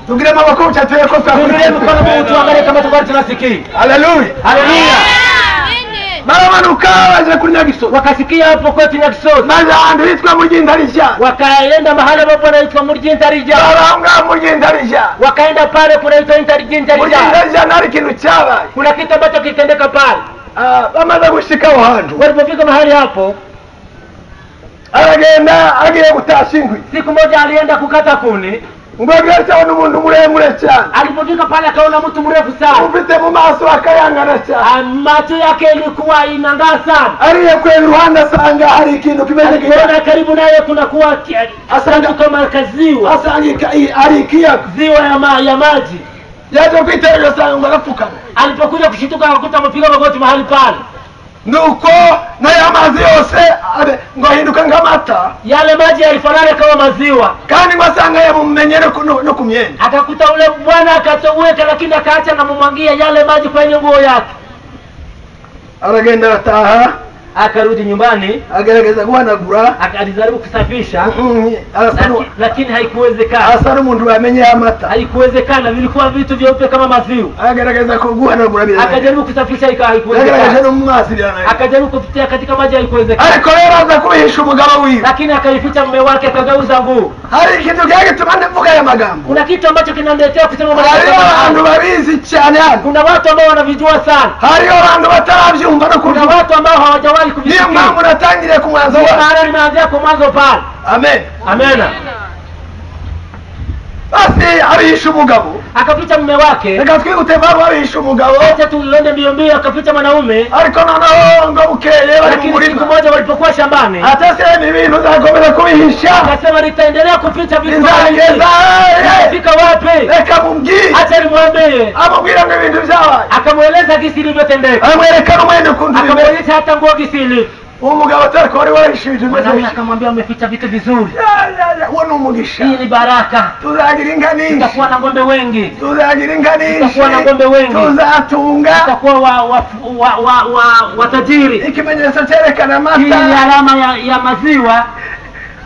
Tugire amaboko cyatuye ko Tugire mkono Mungu tuangalie kama tukao tunasikia. Haleluya. Haleluya. Baramanuka baje kuri Nyagisozi. Wakasikia hapo kwetu Nyagisozi. Maze ahantu hitwa Muryendarija. Wakaenda mahali ambapo panaitwa Muryendarija. Baranga Muryendarija. Wakaenda pale kunaitwa Muryendarija. Muryendarija nari kintu cyabaye. Kuna kitu ambacho kitendeka pale. Bamaze gushika aho hantu. Walipofika mahali hapo, aragenda agiye gutasha inkwi. Siku moja alienda kukata kuni. Ngo ageraho umuntu muremure cyane. Alipofika pale akaona mtu mrefu sana. Ufite mu maso akayangana cyane. Macho yake ilikuwa inang'aa sana. Ariye kwenda Rwanda asanga hari ikintu kimeze kile. Karibu naye kuna kuwa asanga kama kaziwa. Asanga ari kiyaga. Ziwa ya maji. yaje kwiterera sanga arapfukama. Alipokuja kushituka akakuta amepiga magoti mahali pale. Nuko nayo amazi yose ngo ahinduka nk'amata. Yale maji yalifanana kama maziwa. Kandi wasanga yamumenyere no kumyenda. Akakuta ule bwana akatoweka, lakini akaacha na mumwangia yale maji kwenye nguo yake. Aragenda ataha, akarudi nyumbani, agerageza guhanagura, akajaribu kusafisha, lakini haikuwezekana. Asana umuntu wamenye amata. Haikuwezekana, vilikuwa vitu vyeupe kama maziwa. Agerageza kuguhanagura bila. Akajaribu kusafisha haikuwezekana. Agerageza mu mazi bila. Akajaribu kupitia katika maji haikuwezekana. Ariko rero aza kubihisha umugabo wiwe. Lakini akaificha mume wake, akageuza nguo. Hari kitu gani tumande mvuga ya magambo. Kuna kitu ambacho kinaniletea kusema maneno. Hari abantu babizi cyane hano. Kuna watu ambao wanavijua sana. Hari abantu bataravyumva no kuna watu ambao hawajawahi kuvisikia. Ndio mambo natangilia kwa mwanzo. Maana nimeanzia kwa mwanzo pale. Amen. Amen. Basi abihisha umugabo, akaficha mume wake. Reka twigute babo abihisha umugabo. Acha tuende mbio mbio, akaficha mwanaume. Ariko noneho ngo bukeye bari mu murima. Siku moja walipokuwa shambani, atasema ibintu zakomeza kubihisha. Akasema nitaendelea kuficha vitu. Nzageza. Fika wapi? Reka mumgi. Acha nimwambie. Amubwira ngo ibintu byabaye. Akamueleza gisi ilivyotendeka. Amwerekana mwendo kundu. Akamueleza hata nguo gisi ilivyo. Umugabo atariko wari warishije. Mwanaume akamwambia umeficha vitu vizuri. Wona umugisha. Hii ni baraka. Tuzagira ingani. Tutakuwa na ng'ombe wengi. Tuzagira ingani. Tutakuwa na ng'ombe wengi. Tuzatunga. Tutakuwa watajiri. Ikimenyetso cyerekana amata. Hii ni alama ya maziwa.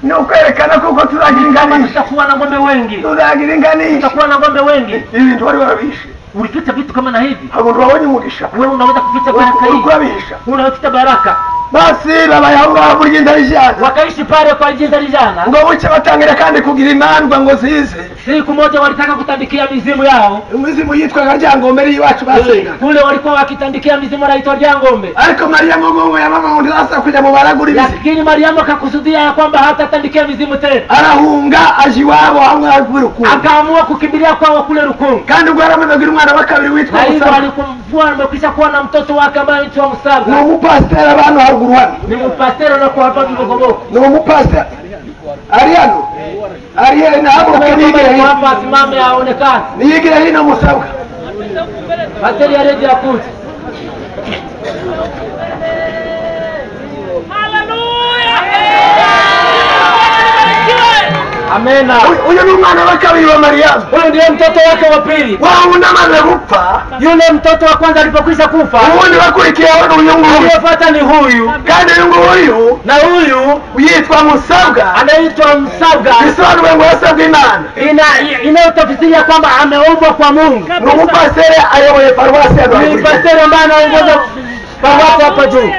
Ni ukwerekana kuko tuzagira ingani. Tutakuwa na ng'ombe wengi. Tuzagira ingani. Tutakuwa na ng'ombe wengi. Ibintu wari warabishe. Ulificha vitu kama na hivi. Hapo wabonye umugisha. Wewe unaweza kuficha baraka hii. Ukurabihisha. Unaficha baraka. Basi baba yangu abujinda rijana. Wakaishi pale kwa jinda rijana. Ngo buce batangira kandi kugira imandwa ngo zize. Siku moja walitaka kutandikia mizimu yao. Mizimu yitwa Ryangombe iwacu basenga. Kule walikuwa wakitandikia mizimu inaitwa Ryangombe. Ariko Mariamu ngo ya mama ngo asa kuja mu baraguri mizimu. Lakini Mariamu akakusudia ya kwamba hatatandikia mizimu tena. Arahunga ajiwabo hamwe akuruku. Akaamua kukimbilia kwao kule Rukungu. Kandi ubwo aramugira umwana wa kabiri witwa Musaga. Na alipomvua amekwisha kuwa na mtoto wake ambaye anaitwa Musaga. Ni umupasiteri abantu haruguru hano. Ni mupasiteri na kwa hapa Bigogoboko. Ni umupasiteri. Ariano. Ariano na hapo kanigira hii. Hapa asimame aonekane. Niigira hino Musaga. Pasiteri ya redio akuja. Amena. Huyo ni mwana wa kabiri wa Mariamu. Huyo ndiye mtoto wake wa pili. Wao unamaze gupfa. Yule mtoto wa kwanza alipokwisha kufa. Huyo wakurikiye wao uyungu. Aliyefuata ni huyu. Kandi uyungu huyu na huyu yitwa Musaga. Anaitwa Musaga. Bisobanura ngo asabwe Imana. Inayotafsiria kwamba ameumbwa kwa Mungu. Ni umupasiteri ayoboye paruwasi ya Rwanda. Ni pasiteri ambaye anaongoza paruwasi hapa juu.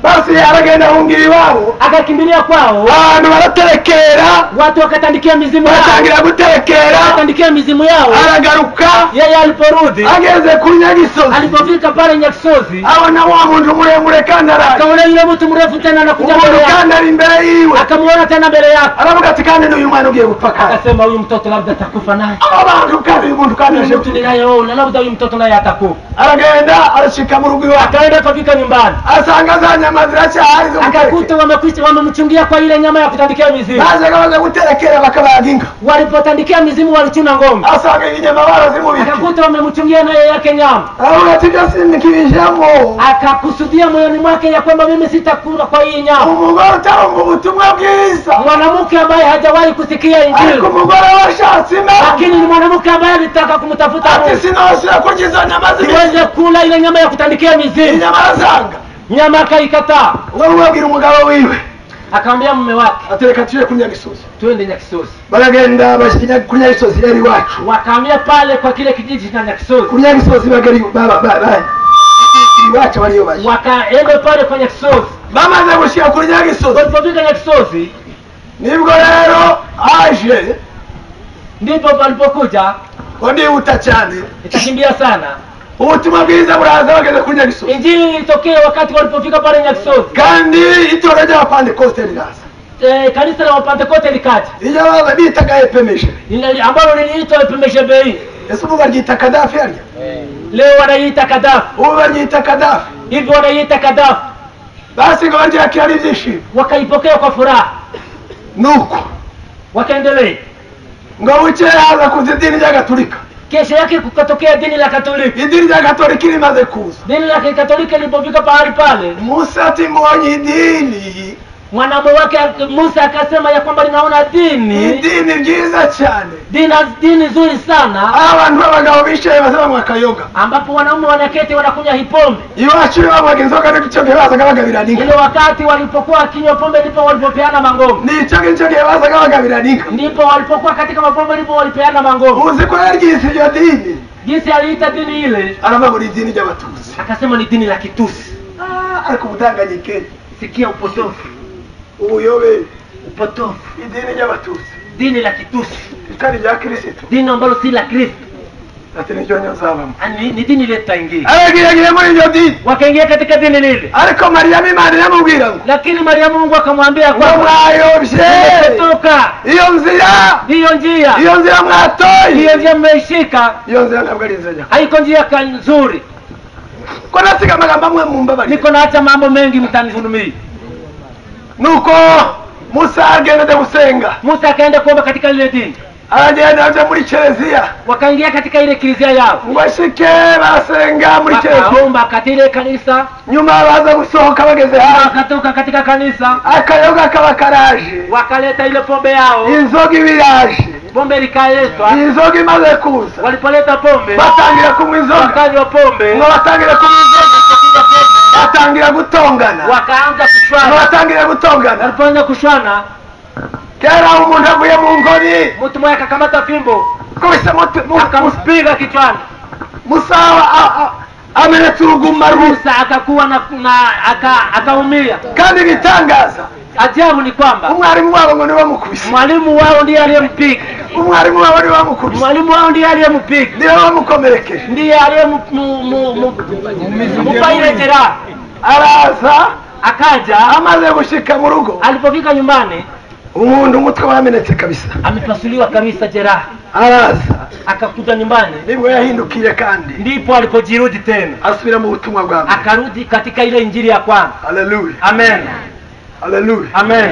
Basi aragenda hungira iwabo, akakimbilia kwao. Abantu baraterekera, watu wakatandikia mizimu yao. Batangira guterekera, wakatandikia mizimu yao. Aragaruka, yeye aliporudi, ageze kuri Nyagisozi. Alipofika pale Nyagisozi, abona wa muntu muremure kandi araje. Akaona yule mtu mrefu tena anakuja mbele yake. Kandi ari imbere yiwe. Akamuona tena mbele yake. Aravuga ati kandi uyu mwana ugiye gupfa kandi. Akasema huyu mtoto labda atakufa naye. Abantu kandi uyu muntu kandi aje ninayeona labda huyu mtoto naye atakufa. Aragenda arashika mu rugo iwe. Akaenda kufika nyumbani. Asanga za nyama ziracyahari zo. Akakuta wamemchungia kwa ile nyama ya kutandikia mizimu. Baza kabaza guterekera bakabaginga. Walipotandikia mizimu walichuna ng'ombe. Asanga inyama barazimubiki. Akakuta wamemchungia na yeye yake nyama. Ati sinikibijamo. Akakusudia moyoni mwake ya kwamba mimi sitakula kwa hii nyama. Umugore utarumva ubutumwa bwiza. Mwanamke ambaye hajawahi kusikia Injili. Ariko umugore washatse Imana. Lakini ni mwanamke ambaye alitaka kumtafuta Mungu. Ati sinosira kurya izo nyama zibisi. Siweze kula ile nyama ya kutandikia mizimu. Inyama zanga. Nyama akaikataa. Wabwira umugabo wiwe. Akamwambia mume wake, atereka tuje ku Nyagisozi. Twende Nyagisozi. Baragenda bashikinya ku Nyagisozi yari wacu. Wakahamia pale kwa kile kijiji cha Nyagisozi. Ku Nyagisozi bagari baba. Iwacu bariyo baje. Wakaenda pale kwa Nyagisozi. Bamaze gushika ku Nyagisozi. Walipofika Nyagisozi, nibwo rero aje. Ndipo walipokuja. Ndihuta cyane. Itakimbia sana. Ubutumwa bwiza buraza bageze ku Nyagisozi. Injili ilitokea wakati walipofika pale Nyagisozi. Kandi itorero ry'Abapentekoste riraza. Kanisa la Wapentekoste likaja. Iyo baba bitaga EPMG. Ambalo liliitwa EPMG bei. Yesu ubu baryita Kadafi arya. Leo wanaita Kadafi. Ubu baryita Kadafi. Hivi wanaita Kadafi. Basi ngo baryakira ibyishimo. Wakaipokea kwa furaha. Nuko wakaendelea. ngo buke haza kuza idini rya Gatolika. Kesho yake kukatokea dini la Katoliki. Idini rya Gatolika limaze kuza. Dini la Katoliki lilipofika pahali pale, Musa ati mbonye idini. mwanamume wake Musa akasema ya kwamba ninaona dini Ryiza cyane. Dini nzuri sana. Abantu b'abagabo bishaye basaba mwakayoga. Ambapo wanaume wanaketi wanakunywa hipombe. Iwacu bamwaga inzoga n'icyo bazaga bagabiraninga. Ile wakati walipokuwa akinywa pombe ndipo walipopeana mangome. Nicyo bazaga bagabiraninga. Ndipo walipokuwa katika mapombe ndipo walipeana mangome. Uzi ko yarigise iyo dini. Jinsi aliita dini ile, anavuga ni dini ry'Abatutsi. akasema ni dini la Kitusi. Ariko ubutanganyike. Sikia upotofu. Ubuyobe. Upotofu. Idini ry'Abatutsi. Dini la Kitusi. Itari rya Kristo. Dini ambalo si la Kristo. Ati nijo nyazabamo. Ni dini ile taingia. Aragiye muri iyo dini. Wakaingia katika dini lile. Ariko Mariamu Imana yamubwira ngo, Lakini Mariamu Mungu akamwambia kwamba mwayobye. Toka. Iyo nzira. Iyo nzira mwatoye. Hiyo njia mmeishika. Iyo nzira ntabwo ari nzira. Haiko njia nzuri. Ko nasiga amagambo amwe mu mbabari. Niko naacha mambo mengi mtanihurumie. Nuko Musa agenda gusenga. Musa akaenda kuomba katika ile dini. Agenda aje muri Kiliziya. Wakaingia katika ile kilizia yao. Ngwashike basenga muri Kiliziya. Wakaomba katika ile kanisa. Nyuma baza gusohoka bageze hano. Wakatoka katika kanisa. Akayoga kabakaraje. Wakaleta ile pombe yao. Inzoga ibiraje. Pombe likaletwa. Inzoga imaze kuza. Walipoleta pombe. Batangira kunywa inzoga. Wakanywa pombe. Ngo batangira kunywa inzoga. Batangira gutongana. Wakaanza kushwana. Batangira gutongana. Walipoanza kushwana, kera umuntu avuye mu ngori. mtu mmoja akakamata fimbo. Kubise mutu. Akampiga kichwani. Musa amenetse uruguma rusa. Musa akakuwa akaumia. Kandi bitangaza. Ajabu ni kwamba umwarimu wao ngo niwe mukubise. Mwalimu wao ndiye aliyempiga. Umwarimu wao ndiye wamukubise. Mwalimu wao ndiye aliyempiga. Ndiye wamukomerekeje. Ndiye aliyemufanyia jeraha. Araza akaja. Amaze gushika mu rugo. Alipofika nyumbani, umuntu umutwe wamenetse kabisa. Amepasuliwa kabisa jeraha. Araza akakuja nyumbani. Nibwo yahindukiye kandi. Ndipo alipojirudi tena. Asubira mu butumwa bwa. Akarudi katika ile injili ya kwanza. Haleluya. Amen. Haleluya. Amen.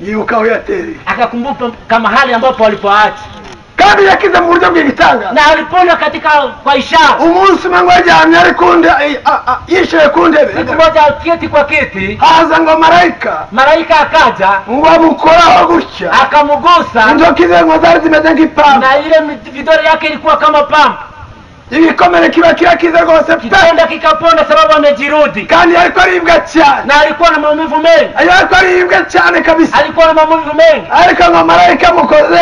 Yibuka aho yateri. Akakumbuka kama hali ambapo walipoacha. Kandi yakize mu buryo bw'igitanga. Na alipona katika kwa ishara. Umunsi mango ajyamye ari kunde yishaye kundebe. Siku moja kiti kwa kiti. Haza ngo malaika akaja. Ngo amukoraho gutya. Akamugusa. Intoki ze ngo zari zimeze nk'ipamba. Na ile vidole yake ilikuwa kama pamba. Igikomere kiba kirakiza rwose. Kidonda kikapona sababu amejirudi. Kandi alikuwa aribwa cyane. Na alikuwa na maumivu mengi. Alikuwa aribwa cyane kabisa. Alikuwa na maumivu mengi. Ariko ngo malaika mukoze